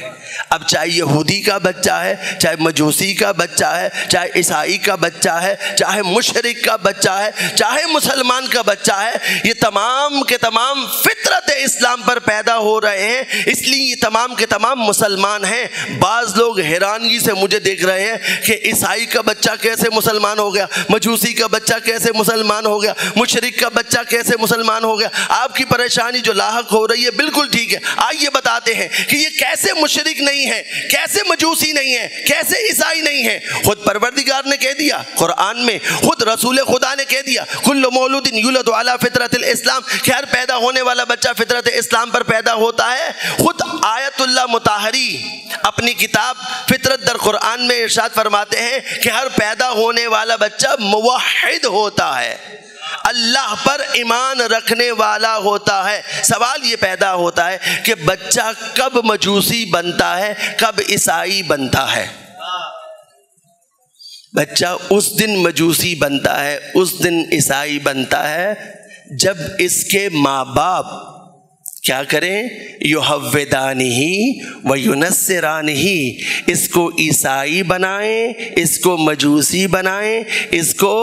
Speaker 1: اب چاہے یہودی کا بچہ ہے، چاہے مجوسی کا بچہ ہے، چاہے عیسائی کا بچہ ہے، چاہے مشرک کا بچہ ہے، چاہے مسلمان کا بچہ ہے، یہ تمام کے تمام فطرت اسلام پر پیدا ہو رہے ہیں. اس لیے یہ تمام کے تمام مسلمان ہیں. بعض لوگ حیرانگی سے مجھے دیکھ رہے ہیں کہ عیسائی کا بچہ کیسے مسلمان ہو گیا، مجوسی کا بچہ کیسے مسلمان ہو گیا، مشرک کا بچہ کیسے مسلمان ہو گیا. آپ کی پریشانی جو لاحق ہو رہی ہے بالکل ٹھیک ہے. آئیے بتاتے ہیں کہ یہ کیسے مشرک نہیں ہے، کیسے مجوسی نہیں ہے، کیسے عیسائی نہیں ہے. خود پروردگار نے کہہ دیا قرآن میں، خود رسول خدا نے کہہ دیا کل مولود یولد علی فطرت الاسلام، کہ ہر پیدا ہونے والا بچہ فطرت اسلام پر پیدا ہوتا ہے. خود آیت اللہ مطہری اپنی کتاب فطرت در قرآن میں ارشاد فرماتے ہیں کہ ہر پیدا ہونے والا بچہ موحد ہوتا ہے، اللہ پر ایمان رکھنے والا ہوتا ہے. سوال یہ پیدا ہوتا ہے کہ بچہ کب مجوسی بنتا ہے، کب عیسائی بنتا ہے؟ بچہ اس دن مجوسی بنتا ہے، اس دن عیسائی بنتا ہے جب اس کے ماں باپ کیا کریں؟ یحودانہ و ینصرانہ، اس کو عیسائی بنائیں، اس کو مجوسی بنائیں، اس کو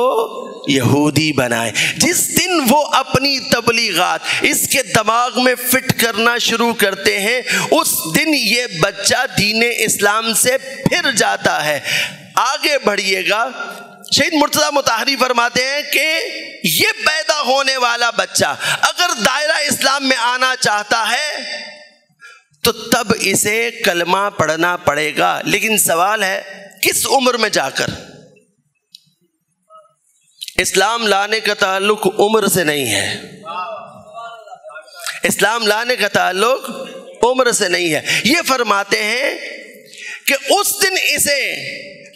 Speaker 1: یہودی بنائیں. جس دن وہ اپنی تبلیغات اس کے دماغ میں فٹ کرنا شروع کرتے ہیں، اس دن یہ بچہ دین اسلام سے پھر جاتا ہے. آگے بڑھیے گا، شہید مرتضیٰ مطہری فرماتے ہیں کہ یہ پیدا ہونے والا بچہ اگر دائرہ اسلام میں آنا چاہتا ہے تو تب اسے کلمہ پڑھنا پڑے گا. لیکن سوال ہے کس عمر میں جا کر؟ اسلام لانے کا تعلق عمر سے نہیں ہے، اسلام لانے کا تعلق عمر سے نہیں ہے. یہ فرماتے ہیں کہ اس دن اسے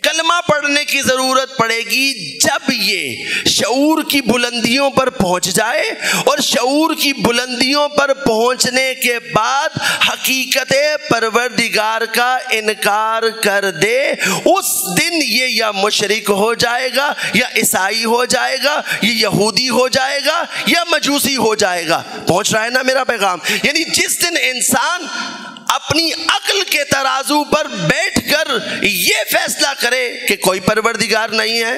Speaker 1: کلمہ پڑھنے کی ضرورت پڑے گی جب یہ شعور کی بلندیوں پر پہنچ جائے، اور شعور کی بلندیوں پر پہنچنے کے بعد حقیقت پروردگار کا انکار کر دے. اس دن یہ یا مشرک ہو جائے گا، یا عیسائی ہو جائے گا، یہ یہودی ہو جائے گا، یا مجوسی ہو جائے گا. پہنچ رہا ہے نا میرا پیغام؟ یعنی جس دن انسان اپنی عقل کے ترازو پر بیٹھ کر یہ فیصلہ کرے کہ کوئی پروردگار نہیں ہے،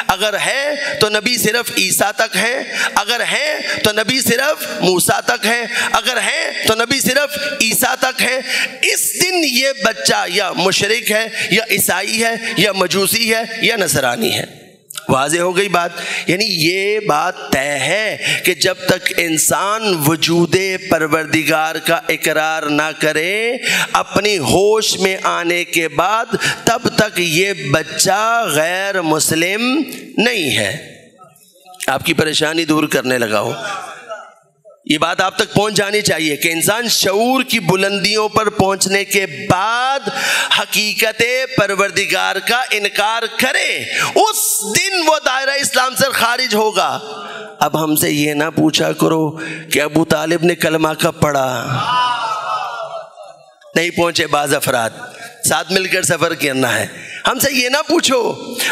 Speaker 1: اگر ہے تو نبی صرف عیسیٰ تک ہے، اگر ہے تو نبی صرف موسیٰ تک ہے، اگر ہے تو نبی صرف عیسیٰ تک ہے، اس دن یہ بچہ یا مشرک ہے، یا عیسائی ہے، یا مجوسی ہے، یا نصرانی ہے. واضح ہو گئی بات؟ یعنی یہ بات طے ہے کہ جب تک انسان وجود پروردگار کا اقرار نہ کرے اپنی ہوش میں آنے کے بعد، تب تک یہ بچہ غیر مسلم نہیں ہے۔ آپ کی پریشانی دور کرنے لگا ہوں، یہ بات آپ تک پہنچ جانی چاہیے کہ انسان شعور کی بلندیوں پر پہنچنے کے بعد حقیقت پروردگار کا انکار کرے، اس دن وہ دائرہ اسلام سے خارج ہوگا۔ اب ہم سے یہ نہ پوچھا کرو کہ ابو طالب نے کلمہ کب پڑھا، نہیں پہنچے بعض افراد، ساتھ مل کر سفر کرنا ہے۔ ہم سے یہ نہ پوچھو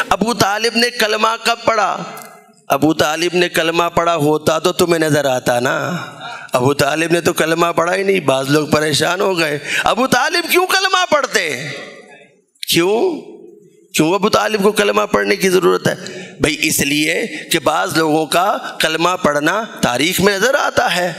Speaker 1: ابو طالب نے کلمہ کب پڑھا، ابو طالب نے کلمہ پڑھا ہوتا تو تمہیں نظر آتا نا، ابو طالب نے تو کلمہ پڑھا ہی نہیں۔ بعض لوگ پریشان ہو گئے، ابو طالب کیوں کلمہ پڑھتے، کیوں ابو طالب کو کلمہ پڑھنے کی ضرورت ہے؟ بھئی اس لیے کہ بعض لوگوں کا کلمہ پڑھنا تاریخ میں نظر آتا ہے،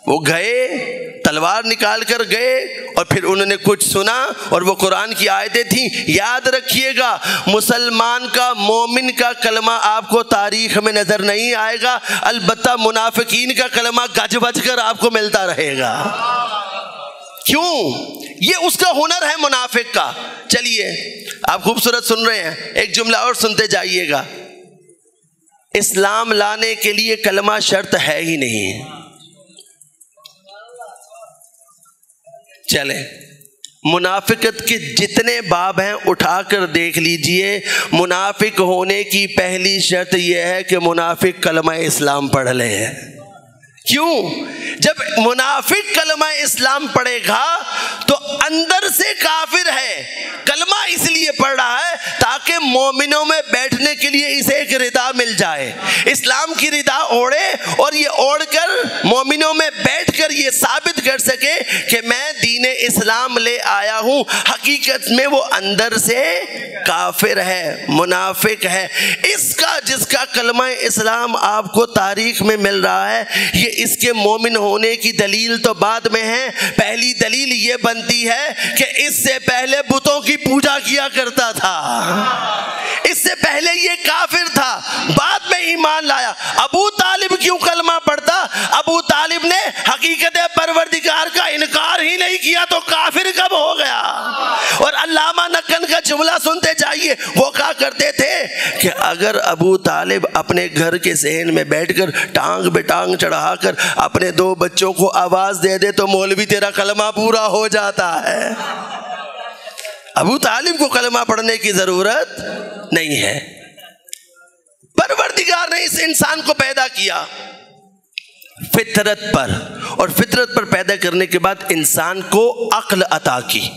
Speaker 1: وہ گئے تلوار نکال کر گئے اور پھر انہوں نے کچھ سنا اور وہ قرآن کی آیتیں تھیں۔ یاد رکھیے گا مسلمان کا، مومن کا کلمہ آپ کو تاریخ میں نظر نہیں آئے گا، البتہ منافقین کا کلمہ گج بج کر آپ کو ملتا رہے گا۔ کیوں؟ یہ اس کا ہنر ہے منافق کا۔ چلیے آپ خوبصورت سن رہے ہیں، ایک جملہ اور سنتے جائیے گا۔ اسلام لانے کے لیے کلمہ شرط ہے ہی نہیں۔ چلیں منافقت کے جتنے باب ہیں اٹھا کر دیکھ لیجئے، منافق ہونے کی پہلی شرط یہ ہے کہ منافق کلمہ اسلام پڑھ لے۔ کیوں؟ جب منافق کلمہ اسلام پڑھے گا تو اندر سے کافر ہے، کلمہ اس لیے پڑھ رہا ہے تاکہ مومنوں میں بیٹھنے کے لیے اسے ایک ردا مل جائے، اسلام کی ردا اوڑھے اور یہ اوڑھ کر مومنوں میں بیٹھ کر یہ ثابت کر سکے کہ میں دین اسلام لے آیا ہوں۔ حقیقت میں وہ اندر سے کافر ہے، منافق ہے۔ جس کا کلمہ اسلام آپ کو تاریخ میں مل رہا ہے، یہ اس کے مومن ہونے کی دلیل تو بعد میں ہے۔ پہلی دلیل یہ بنتی ہے کہ اس سے پہلے بتوں کی پوجا کیا کرتا تھا، اس سے پہلے یہ کافر تھا، بعد میں ایمان لایا۔ ابو طالب کیوں کلمہ پڑھتا؟ ابو طالب نے حقیقت پروردگار کا انکار ہی نہیں کیا تو کافر کب ہو گیا؟ اور علامہ نقن کا جملہ سنتے جائیے، وہ کہا کرتے تھے کہ اگر ابو طالب اپنے گھر کے صحن میں بیٹھ کر ٹانگ بے ٹانگ چڑھا کر اپنے 2 بچوں کو آواز دے دے تو مولوی تیرا کلمہ پورا ہو جاتا ہے۔ ابو طالب کو کلمہ پڑھنے کی ضرورت نہیں ہے۔ پروردگار نے اس انسان کو پیدا کیا فطرت پر، اور فطرت پر پیدا کرنے کے بعد انسان کو عقل عطا کی۔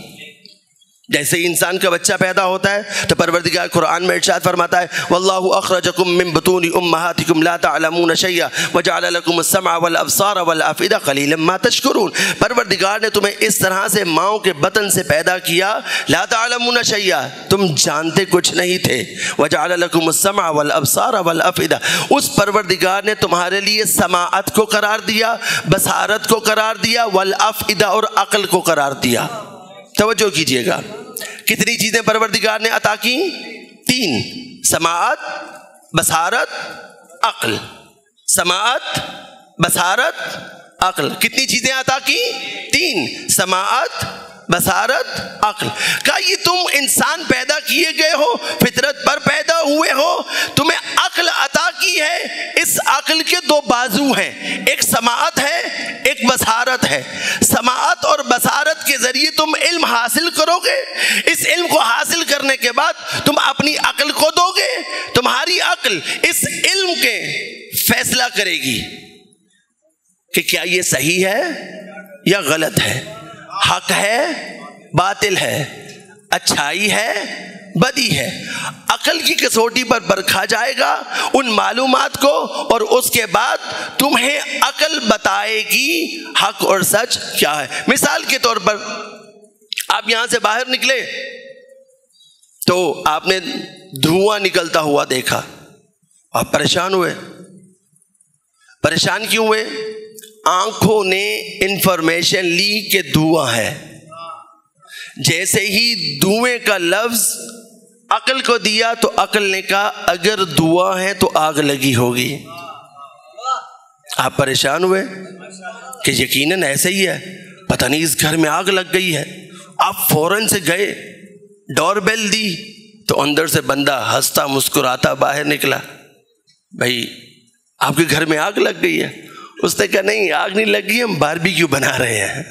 Speaker 1: جیسے ہی انسان کا بچہ پیدا ہوتا ہے تو پروردگار قرآن میں ارشاد فرماتا ہے واللہ اخرجکم من بطون امہاتکم لا تعلمون شیئا وجعل لکم السمع والابصار والافئدہ قلیلا ما تشکرون۔ پروردگار نے تمہیں اس طرح سے ماؤں کے بطن سے پیدا کیا، لا تعلمون شیئا، تم جانتے کچھ نہیں تھے، وجعل لکم السمع والابصار والافئدہ، اس پروردگار نے تمہارے لیے سماعت کو قرار دیا، بصارت کو قرار دیا، والافئدہ اور عقل کو قرار دیا۔ توجہ کیجئے گا، کتنی چیزیں پروردگار نے عطا کی؟ 3، سماعت، بصارت، عقل۔ سماعت، بصارت، عقل، کتنی چیزیں عطا کی؟ 3، سماعت، بصارت، عقل۔ کہا یہ تم انسان پیدا کیے گئے ہو، فطرت پر پیدا ہوئے ہو، تمہیں عقل عطا کی ہے۔ اس عقل کے 2 بازو ہیں، ایک سماعت ہے، ایک بصارت ہے۔ سماعت اور بصارت کے ذریعے تم علم حاصل کرو گے، اس علم کو حاصل کرنے کے بعد تم اپنی عقل کو دو گے، تمہاری عقل اس علم کے فیصلہ کرے گی کہ کیا یہ صحیح ہے یا غلط ہے، حق ہے باطل ہے، اچھائی ہے بدی ہے۔ عقل کی کسوٹی پر پرکھا جائے گا ان معلومات کو، اور اس کے بعد تمہیں عقل بتائے گی حق اور سچ کیا ہے۔ مثال کے طور پر آپ یہاں سے باہر نکلے تو آپ نے دھواں نکلتا ہوا دیکھا، آپ پریشان ہوئے۔ پریشان کیوں ہوئے؟ آنکھوں نے انفارمیشن لی کہ دھواں ہے۔ جیسے ہی دھوئیں کا لفظ عقل کو دیا تو عقل نے کہا اگر دعا ہے تو آگ لگی ہوگی۔ آپ پریشان ہوئے کہ یقیناً ایسے ہی ہے، پتہ نہیں اس گھر میں آگ لگ گئی ہے۔ آپ فوراً سے گئے، ڈور بیل دی تو اندر سے بندہ ہنستا مسکراتا باہر نکلا، بھائی آپ کے گھر میں آگ لگ گئی ہے؟ اس نے کہا نہیں آگ نہیں لگی، ہم باربیکیو بنا رہے ہیں،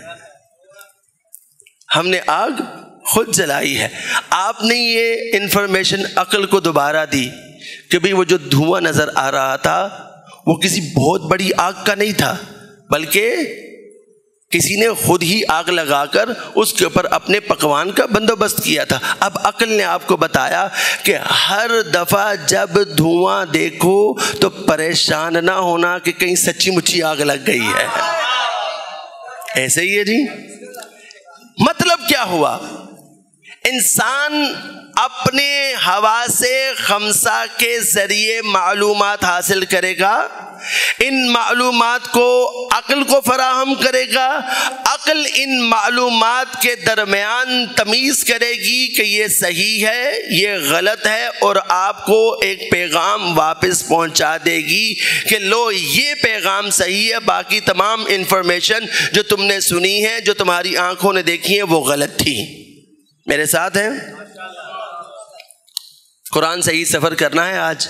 Speaker 1: ہم نے آگ خود جلائی ہے۔ آپ نے یہ انفارمیشن عقل کو دوبارہ دی کہ بھئی وہ جو دھواں نظر آ رہا تھا وہ کسی بہت بڑی آگ کا نہیں تھا، بلکہ کسی نے خود ہی آگ لگا کر اس کے اوپر اپنے پکوان کا بندوبست کیا تھا۔ اب عقل نے آپ کو بتایا کہ ہر دفعہ جب دھواں دیکھو تو پریشان نہ ہونا کہ کہیں سچی مچی آگ لگ گئی ہے۔ ایسے ہی ہے جی۔ مطلب کیا ہوا؟ انسان اپنے حواس خمسہ کے ذریعے معلومات حاصل کرے گا، ان معلومات کو عقل کو فراہم کرے گا، عقل ان معلومات کے درمیان تمیز کرے گی کہ یہ صحیح ہے یہ غلط ہے، اور آپ کو ایک پیغام واپس پہنچا دے گی کہ لو یہ پیغام صحیح ہے، باقی تمام انفارمیشن جو تم نے سنی ہے جو تمہاری آنکھوں نے دیکھی ہے وہ غلط تھی۔ میرے ساتھ ہیں؟ قرآن سے ہی سفر کرنا ہے آج۔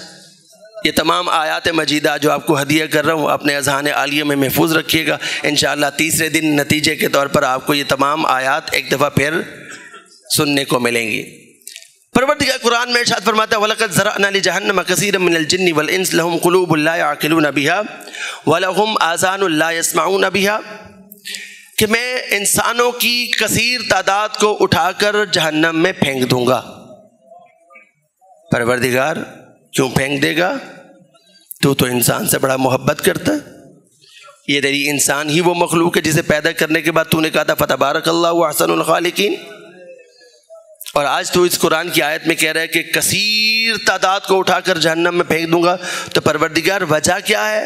Speaker 1: یہ تمام آیات مجیدہ جو آپ کو ہدیہ کر رہا ہوں اپنے اذہان عالیہ میں محفوظ رکھیے گا، انشاءاللہ تیسرے دن نتیجے کے طور پر آپ کو یہ تمام آیات ایک دفعہ پھر سننے کو ملیں گی۔ پروردگار قرآن میں ارشاد فرماتا ہے وَلَقَدْ ذَرَأْنَا لِجَهَنَّمَ كَثِيرًا مِنَ الْجِنِّ وَالْإِنسِ لَهُمْ قُلُوبٌ لَا يَعْقِلُونَ بِهَا وَلَهُمْ آذَانٌ لَا يَسْمَعُونَ بِهَا، کہ میں انسانوں کی کثیر تعداد کو اٹھا کر جہنم میں پھینک دوں گا۔ پروردگار کیوں پھینک دے گا؟ تو انسان سے بڑا محبت کرتا ہے، یہ تیری انسان ہی وہ مخلوق ہے جسے پیدا کرنے کے بعد تو نے کہا تھا فتبارک اللہ احسن الخالقین، اور آج تو اس قرآن کی آیت میں کہہ رہا ہے کہ کثیر تعداد کو اٹھا کر جہنم میں پھینک دوں گا۔ تو پروردگار وجہ کیا ہے؟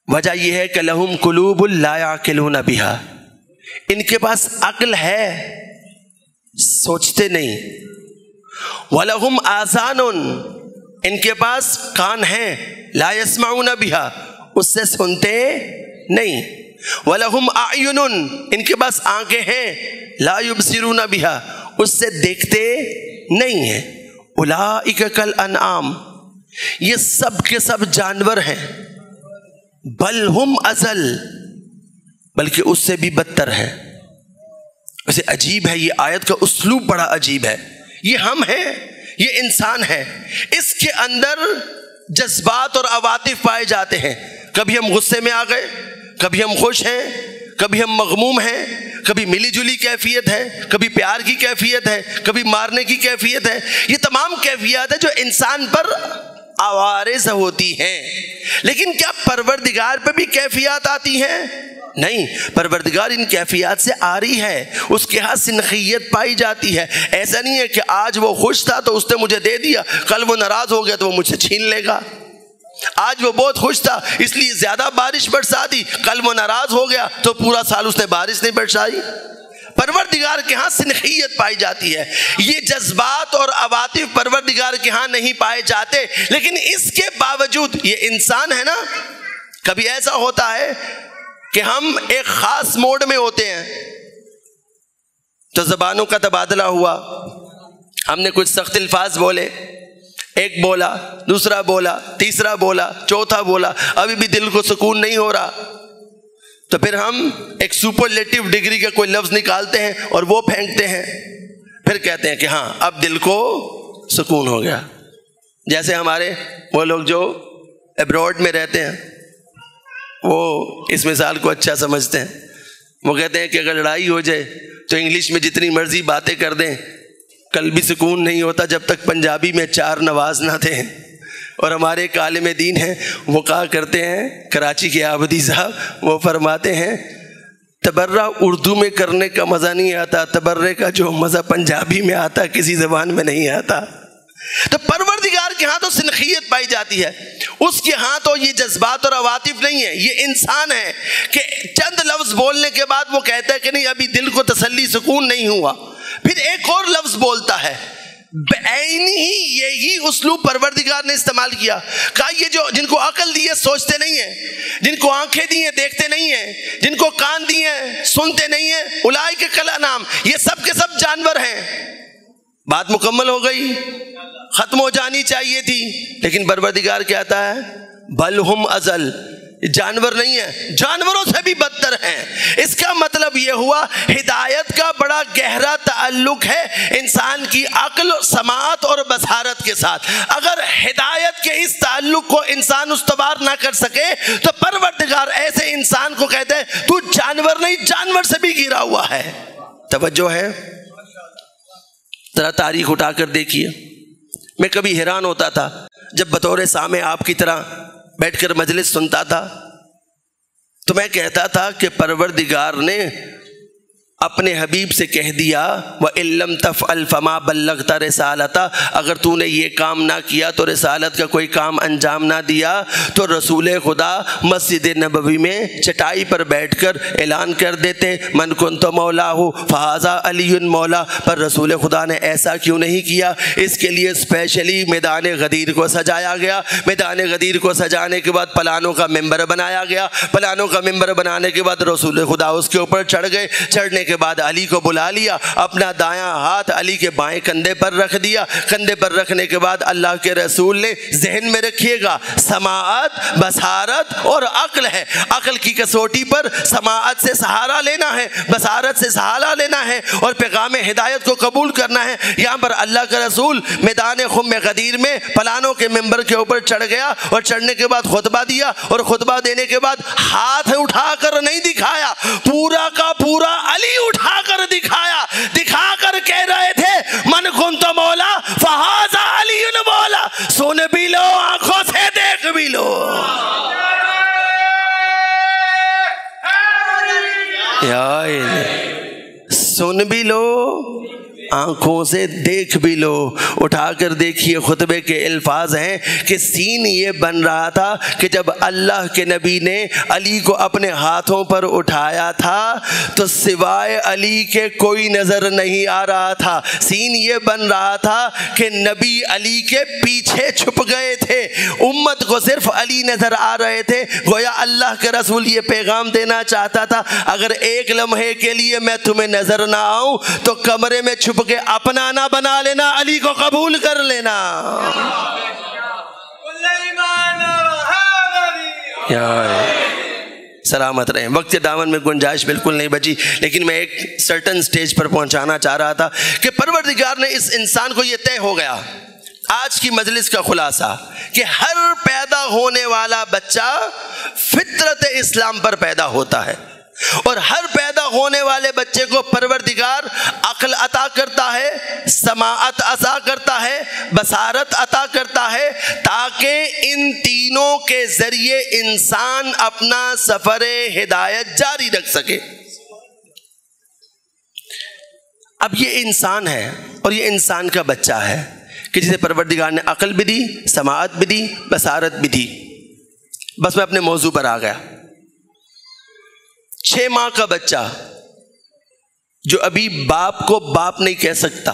Speaker 1: وجہ یہ ہے کہ لہم قلوب لا یعقلون بہا، ان کے پاس عقل ہے سوچتے نہیں، وَلَهُمْ آذَانٌ، ان کے پاس کان ہیں، لا یسمعون بہا، اس سے سنتے نہیں، وَلَهُمْ أَعْيُنٌ، ان کے پاس آنکھیں ہیں، لا یبصرون بہا، اس سے دیکھتے نہیں ہیں، أُولَئِكَ كَالْأَنْعَامِ، یہ سب کے سب جانور ہیں، بل ہم ازل، بلکہ اس سے بھی بدتر ہے۔ ویسے عجیب ہے، یہ آیت کا اسلوب بڑا عجیب ہے۔ یہ ہم ہیں، یہ انسان ہے، اس کے اندر جذبات اور عواطف پائے جاتے ہیں، کبھی ہم غصے میں آ گئے، کبھی ہم خوش ہیں، کبھی ہم مغموم ہیں، کبھی ملی جلی کیفیت ہے، کبھی پیار کی کیفیت ہے، کبھی مارنے کی کیفیت ہے۔ یہ تمام کیفیت ہے جو انسان پر عوارض ہوتی ہیں، لیکن کیا پروردگار پہ بھی کیفیات آتی ہیں؟ نہیں، پروردگار ان کیفیات سے آری ہے، اس کے ہاں سنخیت پائی جاتی ہے۔ ایسا نہیں ہے کہ آج وہ خوش تھا تو اس نے مجھے دے دیا، کل وہ ناراض ہو گیا تو وہ مجھ سے چھین لے گا۔ آج وہ بہت خوش تھا اس لیے زیادہ بارش برسا دی، کل وہ ناراض ہو گیا تو پورا سال اس نے بارش نہیں برسائی۔ پروردگار کے ہاں سنخیت پائی جاتی ہے، یہ جذبات اور عواطف پروردگار کے ہاں نہیں پائے جاتے، لیکن اس کے باوجود یہ انسان ہے نا، کبھی ایسا ہوتا ہے کہ ہم ایک خاص موڈ میں ہوتے ہیں تو زبانوں کا تبادلہ ہوا، ہم نے کچھ سخت الفاظ بولے، ایک بولا، دوسرا بولا، تیسرا بولا، چوتھا بولا، ابھی بھی دل کو سکون نہیں ہو رہا، تو پھر ہم ایک سپرلیٹو ڈگری کا کوئی لفظ نکالتے ہیں اور وہ پھینکتے ہیں، پھر کہتے ہیں کہ ہاں اب دل کو سکون ہو گیا۔ جیسے ہمارے وہ لوگ جو ابراڈ میں رہتے ہیں وہ اس مثال کو اچھا سمجھتے ہیں، وہ کہتے ہیں کہ اگر لڑائی ہو جائے تو انگلش میں جتنی مرضی باتیں کر دیں، کل بھی سکون نہیں ہوتا جب تک پنجابی میں چار نواز نہ تھے۔ اور ہمارے ایک عالم دین ہیں، وہ کہا کرتے ہیں، کراچی کے آبدی صاحب، وہ فرماتے ہیں تبرہ اردو میں کرنے کا مزہ نہیں آتا، تبرے کا جو مزہ پنجابی میں آتا کسی زبان میں نہیں آتا۔ تو پروردگار کے ہاں تو سنخیت پائی جاتی ہے، اس کے ہاں تو یہ جذبات اور عواطف نہیں ہے، یہ انسان ہے کہ چند لفظ بولنے کے بعد وہ کہتا ہے کہ نہیں ابھی دل کو تسلی سکون نہیں ہوا، پھر ایک اور لفظ بولتا ہے، بعین ہی یہی اسلوب پروردگار نے استعمال کیا، کہا یہ جو جن کو عقل دی ہے سوچتے نہیں ہیں، جن کو آنکھیں دی ہیں دیکھتے نہیں ہیں، جن کو کان دی ہیں سنتے نہیں ہیں، اولئک کالانعام، یہ سب کے سب جانور ہیں۔ بات مکمل ہو گئی، ختم ہو جانی چاہیے تھی، لیکن پروردگار کہتا ہے بل ہم اضل، جانور نہیں ہیں، جانوروں سے بھی بدتر ہیں۔ اس کا مطلب یہ ہوا ہدایت کا بڑا گہرا تعلق ہے انسان کی عقل، سماعت اور بصارت کے ساتھ۔ اگر ہدایت کے اس تعلق کو انسان استوار نہ کر سکے تو پروردگار ایسے انسان کو کہتے ہیں تو جانور نہیں، جانور سے بھی گرا ہوا ہے۔ توجہ ہے؟ ذرا تاریخ اٹھا کر دیکھیے۔ میں کبھی حیران ہوتا تھا جب بطور سامع آپ کی طرح بیٹھ کر مجلس سنتا تھا تو میں کہتا تھا کہ پروردگار نے اپنے حبیب سے کہہ دیا وَإِن لَّمْ تَفْعَلْ فَمَا بَلَّغْتَ رِسَالَتَهُ، اگر تو نے یہ کام نہ کیا تو رسالت کا کوئی کام انجام نہ دیا۔ تو رسول خدا مسجد نبوی میں چٹائی پر بیٹھ کر اعلان کر دیتے من کنت مولاہ فہذا علی مولا، پر رسول خدا نے ایسا کیوں نہیں کیا؟ اس کے لیے اسپیشلی میدان غدیر کو سجایا گیا۔ میدان غدیر کو سجانے کے بعد پلانوں کا ممبر بنایا گیا۔ پلانوں کا ممبر بنانے کے بعد رسول خدا اس کے اوپر چڑھ گئے۔ چڑھنے کے بعد علی کو بلا لیا، اپنا دایاں ہاتھ علی کے بائیں کندھے پر رکھ دیا۔ کندھے پر رکھنے کے بعد اللہ کے رسول نے، ذہن میں رکھیے گا، سماعت، بصارت اور عقل ہے، عقل کی کسوٹی پر سماعت سے سہارا لینا ہے، بصارت سے سہارا لینا ہے اور پیغام ہدایت کو قبول کرنا ہے۔ یہاں پر اللہ کا رسول میدان خم غدیر میں پلانوں کے ممبر کے اوپر چڑھ گیا اور چڑھنے کے بعد خطبہ دیا، اور خطبہ دینے کے بعد ہاتھ اٹھا کر نہیں دکھایا، پورا کا پورا علی اٹھا کر دکھایا، دکھا کر کہہ رہے تھے من کنت مولا فہذا علی مولا، سن بھی لو، آنکھوں سے دیکھ بھی لو۔ سن بھی لو، آنکھوں سے دیکھ بھی لو۔ اٹھا کر دیکھیے خطبے کے الفاظ ہیں کہ سین یہ بن رہا تھا کہ جب اللہ کے نبی نے علی کو اپنے ہاتھوں پر اٹھایا تھا تو سوائے علی کے کوئی نظر نہیں آ رہا تھا۔ سین یہ بن رہا تھا کہ نبی علی کے پیچھے چھپ گئے تھے، امت کو صرف علی نظر آ رہے تھے۔ گویا اللہ کے رسول یہ پیغام دینا چاہتا تھا اگر ایک لمحے کے لیے میں تمہیں نظر نہ آؤں تو کمرے میں چھپ کہ اپنا نہ بنا لینا، علی کو قبول کر لینا۔ سلامت رہیں۔ وقت دامن میں گنجائش بالکل نہیں بچی، لیکن میں ایک سرٹن سٹیج پر پہنچانا چاہ رہا تھا کہ پروردگار نے اس انسان کو، یہ طے ہو گیا آج کی مجلس کا خلاصہ کہ ہر پیدا ہونے والا بچہ فطرت اسلام پر پیدا ہوتا ہے، اور ہر پیدا ہونے والے بچے کو پروردگار عقل عطا کرتا ہے، سماعت عطا کرتا ہے، بصارت عطا کرتا ہے، تاکہ ان تینوں کے ذریعے انسان اپنا سفر ہدایت جاری رکھ سکے۔ اب یہ انسان ہے اور یہ انسان کا بچہ ہے کہ جسے پروردگار نے عقل بھی دی، سماعت بھی دی، بصارت بھی دی۔ بس میں اپنے موضوع پر آ گیا۔ 6 ماہ کا بچہ جو ابھی باپ کو باپ نہیں کہہ سکتا،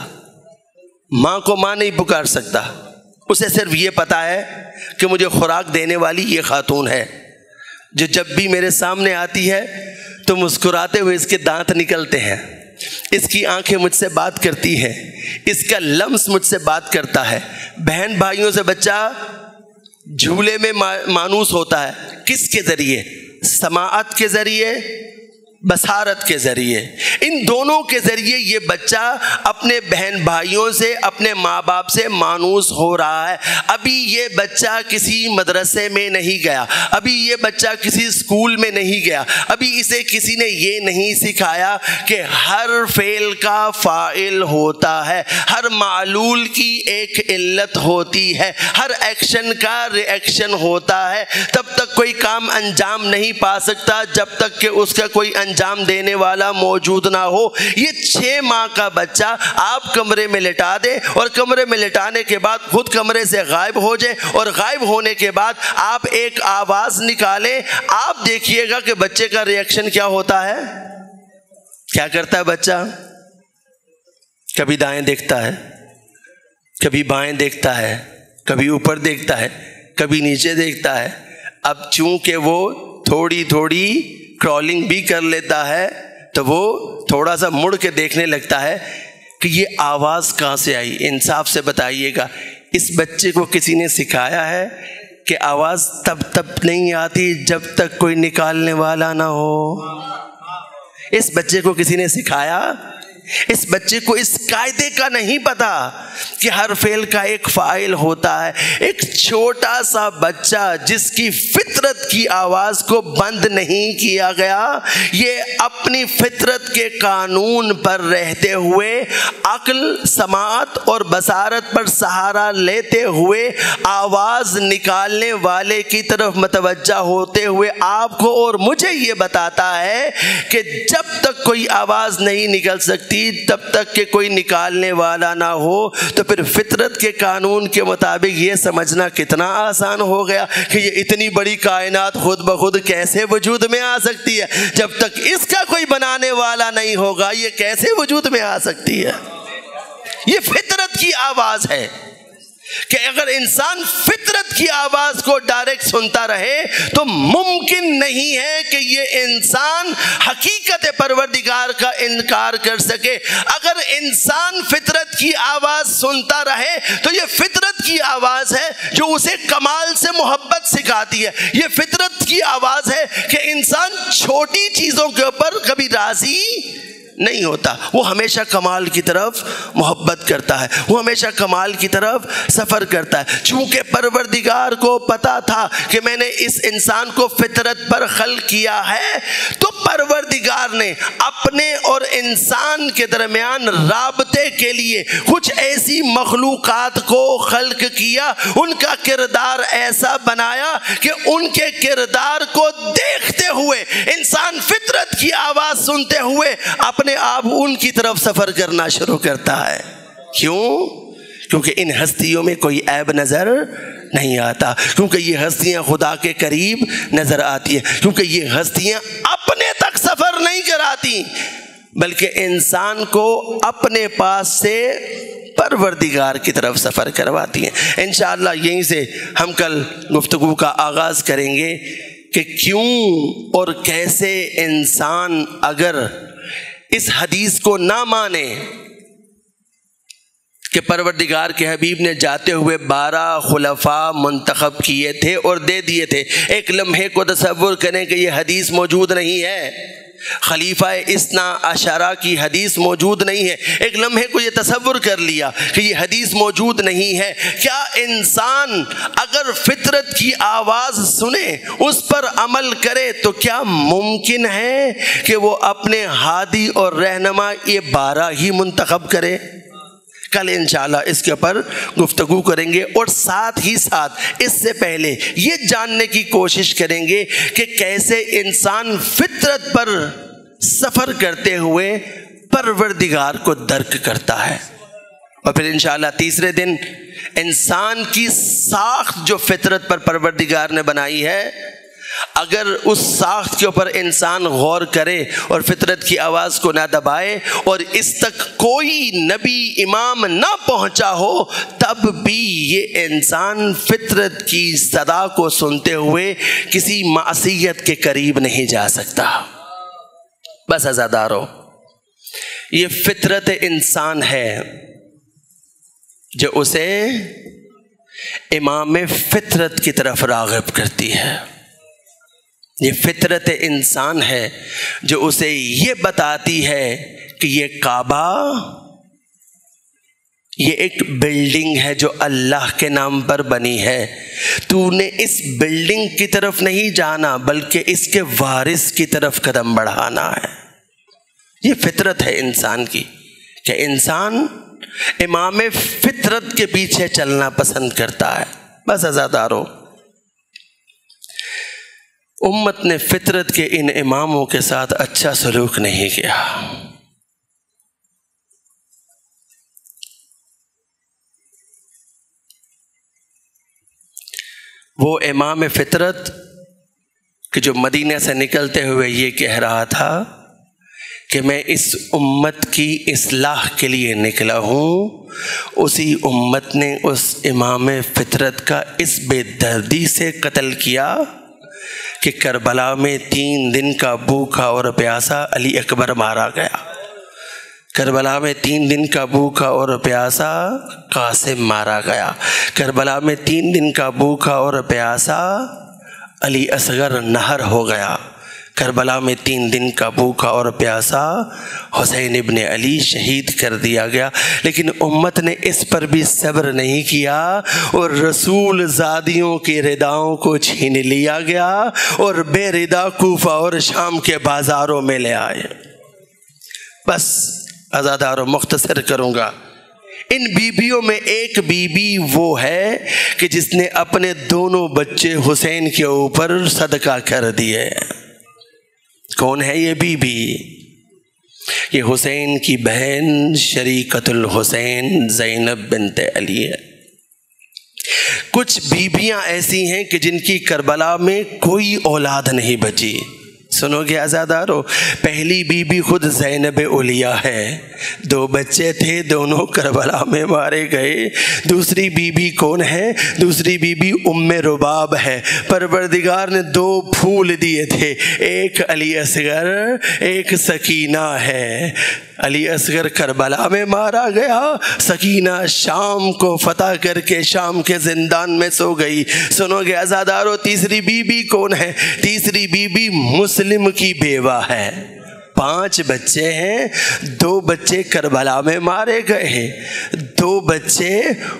Speaker 1: ماں کو ماں نہیں پکار سکتا، اسے صرف یہ پتا ہے کہ مجھے خوراک دینے والی یہ خاتون ہے جو جب بھی میرے سامنے آتی ہے تو مسکراتے ہوئے اس کے دانت نکلتے ہیں، اس کی آنکھیں مجھ سے بات کرتی ہیں، اس کا لمس مجھ سے بات کرتا ہے۔ بہن بھائیوں سے بچہ جھولے میں مانوس ہوتا ہے، کس کے ذریعے؟ سماعت کے ذریعے، بصارت کے ذریعے۔ ان دونوں کے ذریعے یہ بچہ اپنے بہن بھائیوں سے، اپنے ماں باپ سے مانوس ہو رہا ہے۔ ابھی یہ بچہ کسی مدرسے میں نہیں گیا، ابھی یہ بچہ کسی اسکول میں نہیں گیا، ابھی اسے کسی نے یہ نہیں سکھایا کہ ہر فعل کا فاعل ہوتا ہے، ہر معلول کی ایک علت ہوتی ہے، ہر ایکشن کا ری-ایکشن ہوتا ہے۔ تب تک کوئی کام انجام نہیں پا سکتا جب تک کہ اس کا کوئی انجام دینے والا موجود نہ ہو۔ یہ 6 ماہ کا بچہ آپ کمرے میں لٹا دیں اور کمرے میں لٹانے کے بعد خود کمرے سے غائب ہو جائے، اور غائب ہونے کے بعد آپ ایک آواز نکالیں، آپ دیکھیے گا کہ بچے کا ری ایکشن کیا ہوتا ہے۔ کیا کرتا ہے بچہ؟ کبھی دائیں دیکھتا ہے، کبھی بائیں دیکھتا ہے، کبھی اوپر دیکھتا ہے، کبھی نیچے دیکھتا ہے۔ اب چونکہ وہ تھوڑی تھوڑی کرالنگ بھی کر لیتا ہے تو وہ تھوڑا سا مڑ کے دیکھنے لگتا ہے کہ یہ آواز کہاں سے آئی۔ انصاف سے بتائیے گا، اس بچے کو کسی نے سکھایا ہے کہ آواز تب نہیں آتی جب تک کوئی نکالنے والا نہ ہو؟ اس بچے کو کسی نے سکھایا؟ اس بچے کو اس قاعدے کا نہیں پتا کہ ہر فعل کا ایک فاعل ہوتا ہے۔ ایک چھوٹا سا بچہ جس کی فطرت کی آواز کو بند نہیں کیا گیا، یہ اپنی فطرت کے قانون پر رہتے ہوئے، عقل، سماعت اور بصارت پر سہارا لیتے ہوئے، آواز نکالنے والے کی طرف متوجہ ہوتے ہوئے آپ کو اور مجھے یہ بتاتا ہے کہ جب تک کوئی آواز نہیں نکل سکتی تب تک کہ کوئی نکالنے والا نہ ہو۔ تو پھر فطرت کے قانون کے مطابق یہ سمجھنا کتنا آسان ہو گیا کہ یہ اتنی بڑی کائنات خود بخود کیسے وجود میں آ سکتی ہے؟ جب تک اس کا کوئی بنانے والا نہیں ہوگا یہ کیسے وجود میں آ سکتی ہے؟ یہ فطرت کی آواز ہے کہ اگر انسان فطرت کی آواز کو ڈائریکٹ سنتا رہے تو ممکن نہیں ہے کہ یہ انسان حقیقت پروردگار کا انکار کر سکے۔ اگر انسان فطرت کی آواز سنتا رہے تو یہ فطرت کی آواز ہے جو اسے کمال سے محبت سکھاتی ہے۔ یہ فطرت کی آواز ہے کہ انسان چھوٹی چیزوں کے اوپر کبھی راضی نہیں ہوتا، وہ ہمیشہ کمال کی طرف محبت کرتا ہے، وہ ہمیشہ کمال کی طرف سفر کرتا ہے۔ چونکہ پروردگار کو پتا تھا کہ میں نے اس انسان کو فطرت پر خلق کیا ہے، تو پروردگار نے اپنے اور انسان کے درمیان رابطے کے لیے کچھ ایسی مخلوقات کو خلق کیا، ان کا کردار ایسا بنایا کہ ان کے کردار کو دیکھتے ہوئے انسان فطرت کی آواز سنتے ہوئے اپنے آپ ان کی طرف سفر کرنا شروع کرتا ہے۔ کیوں؟ کیونکہ ان ہستیوں میں کوئی عیب نظر نہیں آتا، کیونکہ یہ ہستیاں خدا کے قریب نظر آتی ہیں، کیونکہ یہ ہستیاں اپنے تک سفر نہیں کراتی بلکہ انسان کو اپنے پاس سے پروردگار کی طرف سفر کرواتی ہیں۔ انشاءاللہ یہیں سے ہم کل گفتگو کا آغاز کریں گے کہ کیوں اور کیسے انسان اگر اس حدیث کو نہ مانے کہ پروردگار کے حبیب نے جاتے ہوئے 12 خلفاء منتخب کیے تھے اور دے دیے تھے، ایک لمحے کو تصور کریں کہ یہ حدیث موجود نہیں ہے، خلیفہ اثنا عشرہ کی حدیث موجود نہیں ہے، ایک لمحے کو یہ تصور کر لیا کہ یہ حدیث موجود نہیں ہے، کیا انسان اگر فطرت کی آواز سنے، اس پر عمل کرے، تو کیا ممکن ہے کہ وہ اپنے ہادی اور رہنما یہ 12 ہی منتخب کرے؟ کل انشاءاللہ اس کے اوپر گفتگو کریں گے، اور ساتھ ہی ساتھ اس سے پہلے یہ جاننے کی کوشش کریں گے کہ کیسے انسان فطرت پر سفر کرتے ہوئے پروردگار کو درک کرتا ہے، اور پھر انشاءاللہ تیسرے دن انسان کی ساخت جو فطرت پر پروردگار نے بنائی ہے، اگر اس ساخت کے اوپر انسان غور کرے اور فطرت کی آواز کو نہ دبائے اور اس تک کوئی نبی امام نہ پہنچا ہو، تب بھی یہ انسان فطرت کی صدا کو سنتے ہوئے کسی معصیت کے قریب نہیں جا سکتا۔ بس عزادارو، یہ فطرت انسان ہے جو اسے امام فطرت کی طرف راغب کرتی ہے، یہ فطرت انسان ہے جو اسے یہ بتاتی ہے کہ یہ کعبہ یہ ایک بلڈنگ ہے جو اللہ کے نام پر بنی ہے، تو نے اس بلڈنگ کی طرف نہیں جانا بلکہ اس کے وارث کی طرف قدم بڑھانا ہے۔ یہ فطرت ہے انسان کی کہ انسان امام فطرت کے پیچھے چلنا پسند کرتا ہے۔ بس عزادارو، امت نے فطرت کے ان اماموں کے ساتھ اچھا سلوک نہیں کیا۔ وہ امام فطرت کہ جو مدینہ سے نکلتے ہوئے یہ کہہ رہا تھا کہ میں اس امت کی اصلاح کے لیے نکلا ہوں، اسی امت نے اس امام فطرت کا اس بے دردی سے قتل کیا کہ کربلا میں 3 دن کا بھوکا اور پیاسا علی اکبر مارا گیا۔ کربلا میں 3 دن کا بھوکا اور پیاسا قاسم مارا گیا۔ کربلا میں 3 دن کا بھوکا اور پیاسا علی اصغر نہر ہو گیا۔ کربلا میں 3 دن کا بھوکا اور پیاسا حسین ابن علی شہید کر دیا گیا، لیکن امت نے اس پر بھی صبر نہیں کیا اور رسول زادیوں کی رداؤں کو چھین لیا گیا اور بے ردا کوفہ اور شام کے بازاروں میں لے آئے۔ بس عزادارو مختصر کروں گا، ان بیویوں میں ایک بی بی وہ ہے کہ جس نے اپنے دونوں بچے حسین کے اوپر صدقہ کر دیے۔ کون ہے یہ بی بی؟ یہ حسین کی بہن شریکت الحسین زینب بنت علی ہے۔ کچھ بیویاں ایسی ہیں کہ جن کی کربلا میں کوئی اولاد نہیں بچی۔ سنو گے عزادارو، پہلی بی بی خود زینب علیہ ہے، 2 بچے تھے، دونوں کربلا میں مارے گئے۔ دوسری بی بی کون ہے؟ دوسری بی بی ام رباب ہے۔ پروردگار نے 2 پھول دیے تھے، ایک علی اصغر، ایک سکینہ ہے۔ علی اصغر کربلا میں مارا گیا، سکینہ شام کو فتح کر کے شام کے زندان میں سو گئی۔ سنو گے عزادارو، تیسری بی بی کون ہے؟ تیسری بی بی مسلم کی بیوہ ہے۔ 5 بچے ہیں، 2 بچے کربلا میں مارے گئے ہیں، 2 بچے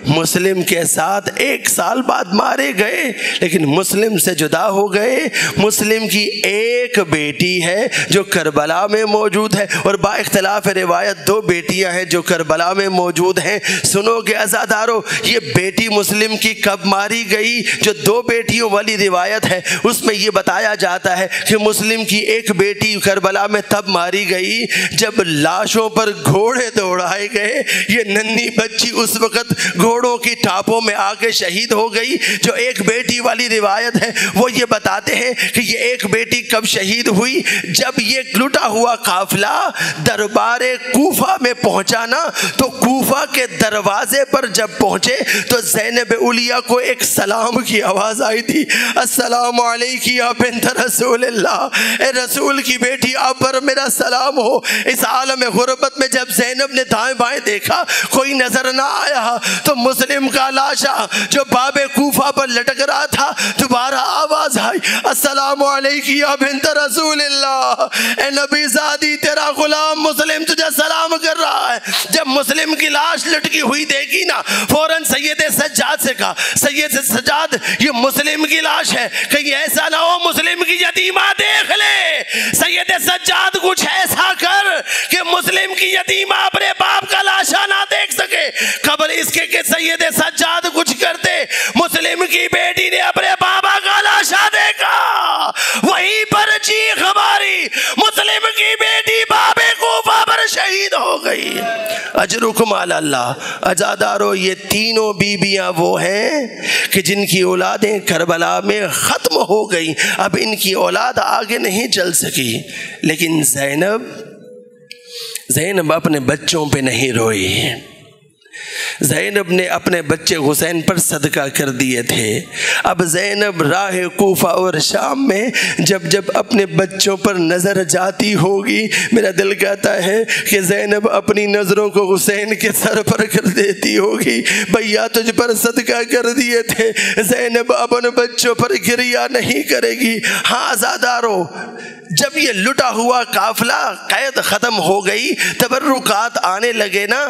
Speaker 1: مسلم کے ساتھ 1 سال بعد مارے گئے، لیکن مسلم سے جدا ہو گئے۔ مسلم کی ایک بیٹی ہے جو کربلا میں موجود ہے، اور با اختلاف روایت 2 بیٹیاں ہیں جو کربلا میں موجود ہیں۔ سنو گے عزادارو، یہ بیٹی مسلم کی کب ماری گئی؟ جو 2 بیٹیوں والی روایت ہے اس میں یہ بتایا جاتا ہے کہ مسلم کی ایک بیٹی کربلا میں تب ماری گئی جب لاشوں پر گھوڑے دوڑائے گئے۔ یہ ننھی بچی اس وقت گھوڑوں کی ٹاپوں میں آ کے شہید ہو گئی۔ جو ایک بیٹی والی روایت ہے وہ یہ بتاتے ہیں کہ یہ ایک بیٹی کب شہید ہوئی؟ جب یہ لٹا ہوا قافلہ دربار کوفہ میں پہنچا نا، تو کوفہ کے دروازے پر جب پہنچے تو زینب علیہ کو ایک سلام کی آواز آئی تھی، السلام علیک یا بنت رسول اللہ، اے رسول کی بیٹی آپ پر میرا سلام ہو۔ اس عالم غربت میں جب زینب نے دائیں بائیں دیکھا کوئی نظر نہ آیا تو مسلم کا لاشا جو باب کوفہ پر لٹک رہا تھا دوبارہ آواز آئی، السلام علیک یا بنت رسول اللہ، اے نبی زادی تیرا غلام مسلم تجھے سلام کر رہا ہے۔ جب مسلم کی لاش لٹکی ہوئی دیکھی نا، فوراً سید سجاد سے کہا، سید سجاد یہ مسلم کی لاش ہے، کہیں ایسا نہ ہو مسلم کی یتیمہ دیکھ لے۔ سید سجاد کچھ ایسا کر کہ مسلم کی یتیمہ اپنے باپ کا لاشا نہ دیکھ سکے۔ خبر اس کے کہ سید سجاد کچھ کرتے، مسلم کی بیٹی نے اپنے بابا کا لاشا دیکھا، وہیں پر چیخ ماری، مسلم کی بیٹی باب کوفہ پر شہید ہو گئی۔ اجرکم علی اللہ۔ عزادارو، یہ تینوں بیویاں وہ ہیں کہ جن کی اولادیں کربلا میں ختم ہو گئی، اب ان کی اولاد آگے نہیں چل سکی، لیکن زینب اپنے بچوں پہ نہیں روئی۔ زینب نے اپنے بچے حسین پر صدقہ کر دیے تھے۔ اب زینب راہ کوفہ اور شام میں جب اپنے بچوں پر نظر جاتی ہوگی، میرا دل کہتا ہے کہ زینب اپنی نظروں کو حسین کے سر پر کر دیتی ہوگی، بھیا تجھ پر صدقہ کر دیے تھے۔ زینب اپنے بچوں پر گریہ نہیں کرے گی۔ ہاں عزادارو، جب یہ لٹا ہوا قافلہ قید ختم ہو گئی، تبرکات آنے لگے نا،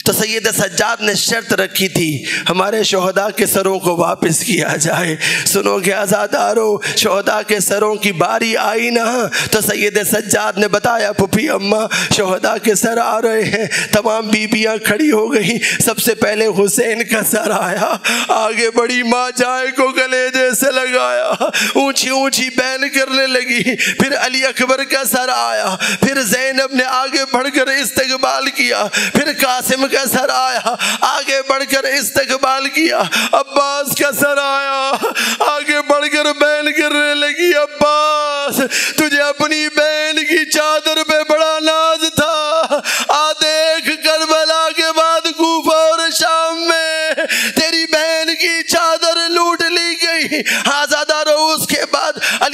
Speaker 1: تو سید سجاد نے شرط رکھی تھی ہمارے شہداء کے سروں کو واپس کیا جائے۔ سنو گے عزادارو، شہداء کے سروں کی باری آئی نا تو سید سجاد نے بتایا پھپھی اماں شہداء کے سر آ رہے ہیں۔ تمام بیبیاں کھڑی ہو گئی، سب سے پہلے حسین کا سر آیا، آگے بڑی ماں جائے کو گلیجے سے لگایا، اونچی اونچی بین کرنے لگی، پھر علی اکبر کا سر آیا، پھر زینب نے آگے بڑھ کر استقبال کیا، پھر قاسم کا سر آیا، آگے بڑھ کر استقبال کیا، عباس کا سر آیا، آگے بڑھ کر بین کرنے لگی، عباس تجھے اپنی بین کی چادر پہ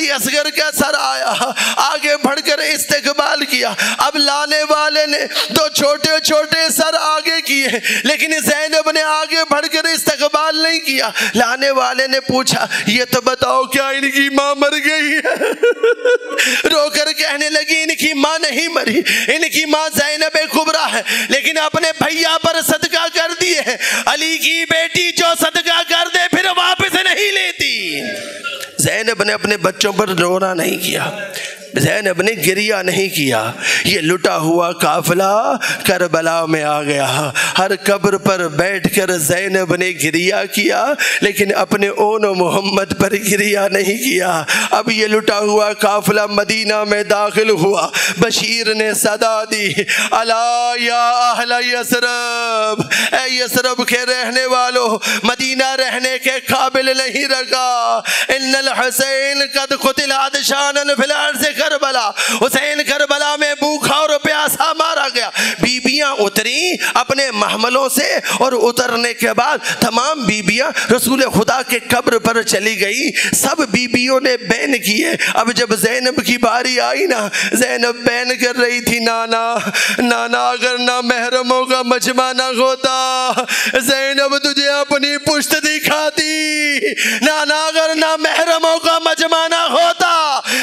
Speaker 1: علی اصغر کا سر آیا، آگے بڑھ کر استقبال کیا۔ اب لانے والے نے دو چھوٹے چھوٹے سر آگے کیے، لیکن زینب نے آگے بڑھ کر استقبال نہیں کیا۔ لانے والے نے پوچھا یہ تو بتاؤ کیا ان کی ماں مر گئی ہے؟ رو کر کہنے لگی ان کی ماں نہیں مری، ان کی ماں زینب کبریٰ ہے، لیکن اپنے بھیا پر صدقہ کر دیے ہیں۔ علی کی بیٹی جو صدقہ کر دے پھر واپس نہیں لیتی۔ زینب نے اپنے بچوں پر رونا نہیں کیا، زینب نے گریہ نہیں کیا۔ یہ لٹا ہوا قافلہ کربلا میں آ گیا، ہر قبر پر بیٹھ کر زینب نے گریہ کیا، لیکن اپنے اون محمد پر گریہ نہیں کیا۔ اب یہ لٹا ہوا قافلہ مدینہ میں داخل ہوا، بشیر نے صدا دی الا یا اہل یثرب، اے یثرب کے رہنے والوں، مدینہ رہنے کے قابل نہیں رکھا۔ ان الحسین قد قتل عطشانا فی الارض کربلا، حسین کربلا میں بھوکا اور پیاسا مارا گیا۔ بیبیاں اتری اپنے محملوں سے، اور اترنے کے بعد تمام بیبیاں رسول خدا کے قبر پر چلی گئی، سب بیبیوں نے بین کیے۔ اب جب زینب کی باری آئی نا، زینب بین کر رہی تھی نانا نانا اگر نہ محرموں کا مجمع نہ ہوتا زینب تجھے اپنی پشت دکھاتی، نانا اگر نہ محرموں کا مجمع نہ ہوتا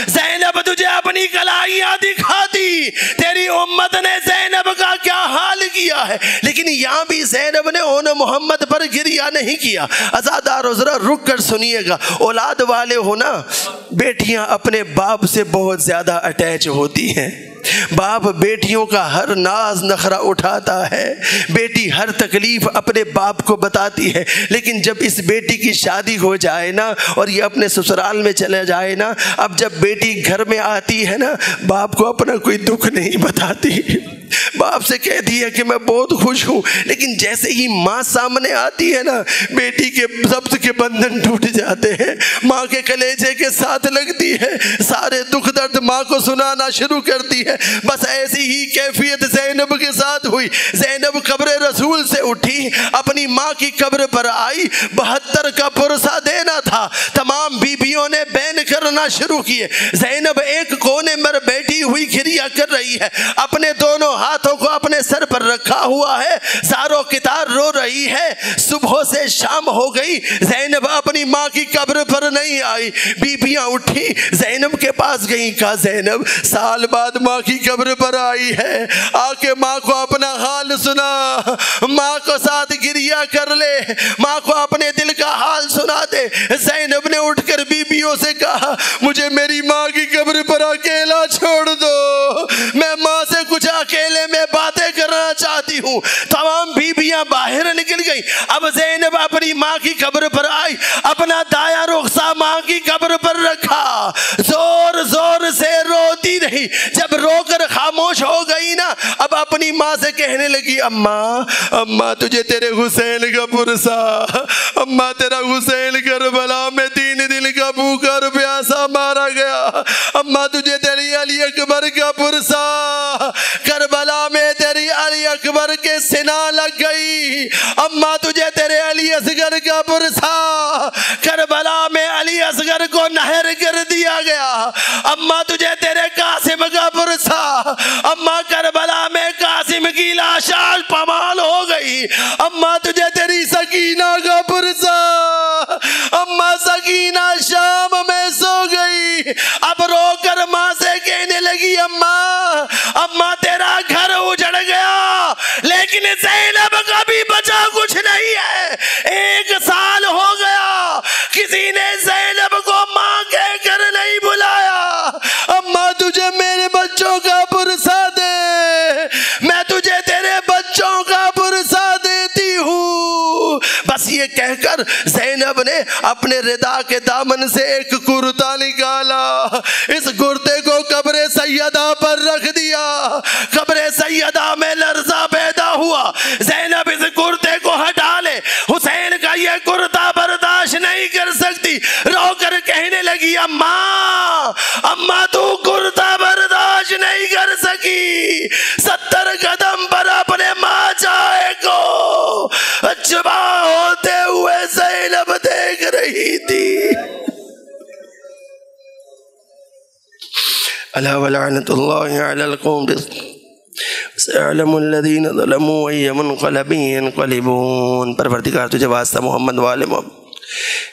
Speaker 1: زینب تجھے اپنی کلائیاں دکھاتی۔ تیری امت نے زینب کا کیا حال کیا ہے، لیکن یہاں بھی زینب نے اون محمد پر گریہ نہیں کیا۔ عزادار ذرا رک کر سنیے گا، اولاد والے ہو نا، بیٹیاں اپنے باپ سے بہت زیادہ اٹیچ ہوتی ہیں۔ باپ بیٹیوں کا ہر ناز نخرہ اٹھاتا ہے، بیٹی ہر تکلیف اپنے باپ کو بتاتی ہے، لیکن جب اس بیٹی کی شادی ہو جائے نا اور یہ اپنے سسرال میں چلے جائے نا، اب جب بیٹی گھر میں آتی ہے نا، باپ کو اپنا کوئی دکھ نہیں بتاتی، باپ سے کہتی ہے کہ میں بہت خوش ہوں، لیکن جیسے ہی ماں سامنے آتی ہے نا، بیٹی کے ضبط کے بندھن ٹوٹ جاتے ہیں، ماں کے کلیجے کے ساتھ لگتی ہے، سارے دکھ درد ماں کو سنانا شروع کرتی ہے۔ بس ایسی ہی کیفیت زینب کے ساتھ ہوئی۔ زینب قبر رسول سے اٹھی، اپنی ماں کی قبر پر آئی، 72 کا پرسہ دینا تھا، تمام بیبیوں نے بین کرنا شروع کیے۔ زینب ایک کونے میں بیٹھی ہوئی گریہ کر رہی ہے، اپنے دونوں ہاتھوں کو اپنے سر پر رکھا ہوا ہے، زاروں کتار رو رہی ہے۔ صبح سے شام ہو گئی، زینب اپنی ماں کی قبر پر نہیں آئی۔ بیبیاں اٹھی، زینب کے پاس گئیں، کہا زینب سال بعد ماں کی قبر پر آئی ہے، آ کے ماں کو اپنا حال سنا، ماں کو ساتھ گریہ کر لے، ماں کو اپنے دل کا حال سنا دے۔ زینب نے اٹھ کر بیبیوں سے کہا مجھے میری ماں کی قبر پر اکیلا چھوڑ دو، میں ماں سے کچھ اکیلے میں باتیں کرنا چاہتی ہوں۔ تمام بیبیاں باہر نکل گئی۔ اب زینب اپنی ماں کی قبر پر آئی، اپنا دایاں رخسا ماں کی قبر پر رکھا، زور زور سے روتی رہی۔ جب رو کر خاموش ہو گئی نا، اب اپنی ماں سے کہنے لگی اماں تجھے تیرے حسین کا پرسا، اماں تیرا حسین کربلا میں 3 دن کا بھوکا اور پیاسا مارا گیا، اماں تجھے تیری علی اکبر کا پرسا، کربلا میں تیری علی اکبر کے سنا لگ گئی، اماں تجھے تیرے علی اصغر کا پرسا، کربلا میں علی اصغر کو نہر کر دیا گیا، اماں تجھے تیرے قاسم کا پرسا، اماں کربلا میں قاسم کی لاش پامال ہو گئی، اماں تجھے تیری سکینہ کا پرسا، اماں سکینہ شام میں سو گئی۔ اب رو کر ماں سے کہنے لگی اماں تیرا گھر اجڑ گیا، لیکن زینب کا بھی بچا کچھ نہیں ہے۔ 1 سال ہو گیا، کسی نے زینب کو ماں کہہ کر نہیں بلایا۔ اماں تجھے میرے بچوں کا پرسا دے، میں تجھے تیرے بچوں کا پرسا دیتی ہوں۔ بس یہ کہہ کر زینب نے اپنے ردا کے دامن سے ایک کرتا نکالا، اس کرتے کو قبر سیدہ پر رکھ دیا، قبر سیدہ میں لرزہ پیدا ہوا۔ زینب اس کرتے کو ہٹا لے، حسین کا یہ کرتا برداشت نہیں کر سکتی، رو کر کہنے لگی اماں تو کرتا برداشت نہیں کر سکی، 70 قدم پر اپنے ماں چاہے کو اجبا ہوتے ہوئے زینب دیکھ رہی تھی۔ الا ولعنۃ اللہ علی القوم سيعلم الذين ظلموا أي منقلب ينقلبون۔ پروردگار تجھے واسطہ محمد والے محمد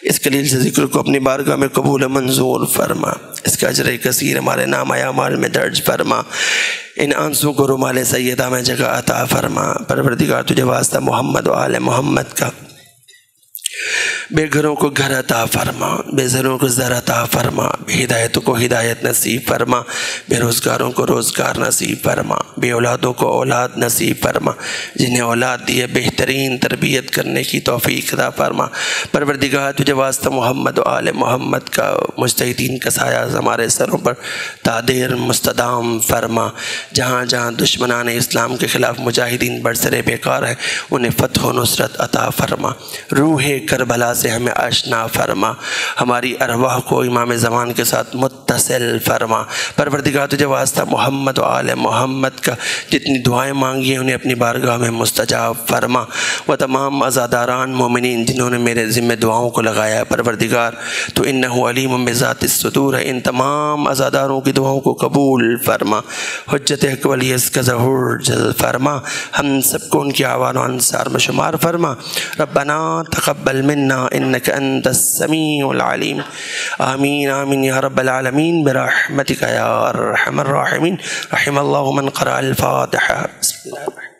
Speaker 1: اس قلیل سے ذکر کو اپنی بارگاہ میں قبول منظور فرما، اس کا اجر کثیر ہمارے نام اعمال میں درج فرما، ان آنسوں کو رومال سیدہ میں جگہ عطا فرما۔ پروردگار تجھے واسطہ محمد والے محمد کا بے گھروں کو گھر عطا فرما، بے زروں کو زر عطا فرما، بے ہدایتوں کو ہدایت نصیب فرما، بے روزگاروں کو روزگار نصیب فرما، بے اولادوں کو اولاد نصیب فرما، جنہیں اولاد دیے بہترین تربیت کرنے کی توفیق عطا فرما۔ پروردگار تجھے واسطہ محمد و آل محمد کا مجتہدین کا سایہ ہمارے سروں پر تادیر مستدام فرما، جہاں جہاں دشمنان اسلام کے خلاف مجاہدین برسر بیکار ہیں انہیں فتح و نصرت عطا فرما، روح کربلا سے ہمیں آشنا فرما، ہماری ارواح کو امام زمان کے ساتھ متصل فرما۔ پروردگار تجھے واسطہ محمد و آل محمد کا جتنی دعائیں مانگی ہیں انہیں اپنی بارگاہ میں مستجاب فرما، وہ تمام عزاداران مومنین جنہوں نے میرے ذمہ دعاؤں کو لگایا ہے پروردگار تو انہ علیم بذات الصدور ہے، ان تمام عزاداروں کی دعاؤں کو قبول فرما، حجت اکولی اس کا ظہور جل فرما، ہم سب کو ان کی آوان و انصار میں شمار فرما۔ ربنا تقبل منا انك انت السميع العليم، آمین آمین یا رب العالمین برحمتك یا ارحم الراحمین۔ رحم اللہ من قرأ الفاتحہ۔ بسم اللہ الرحمن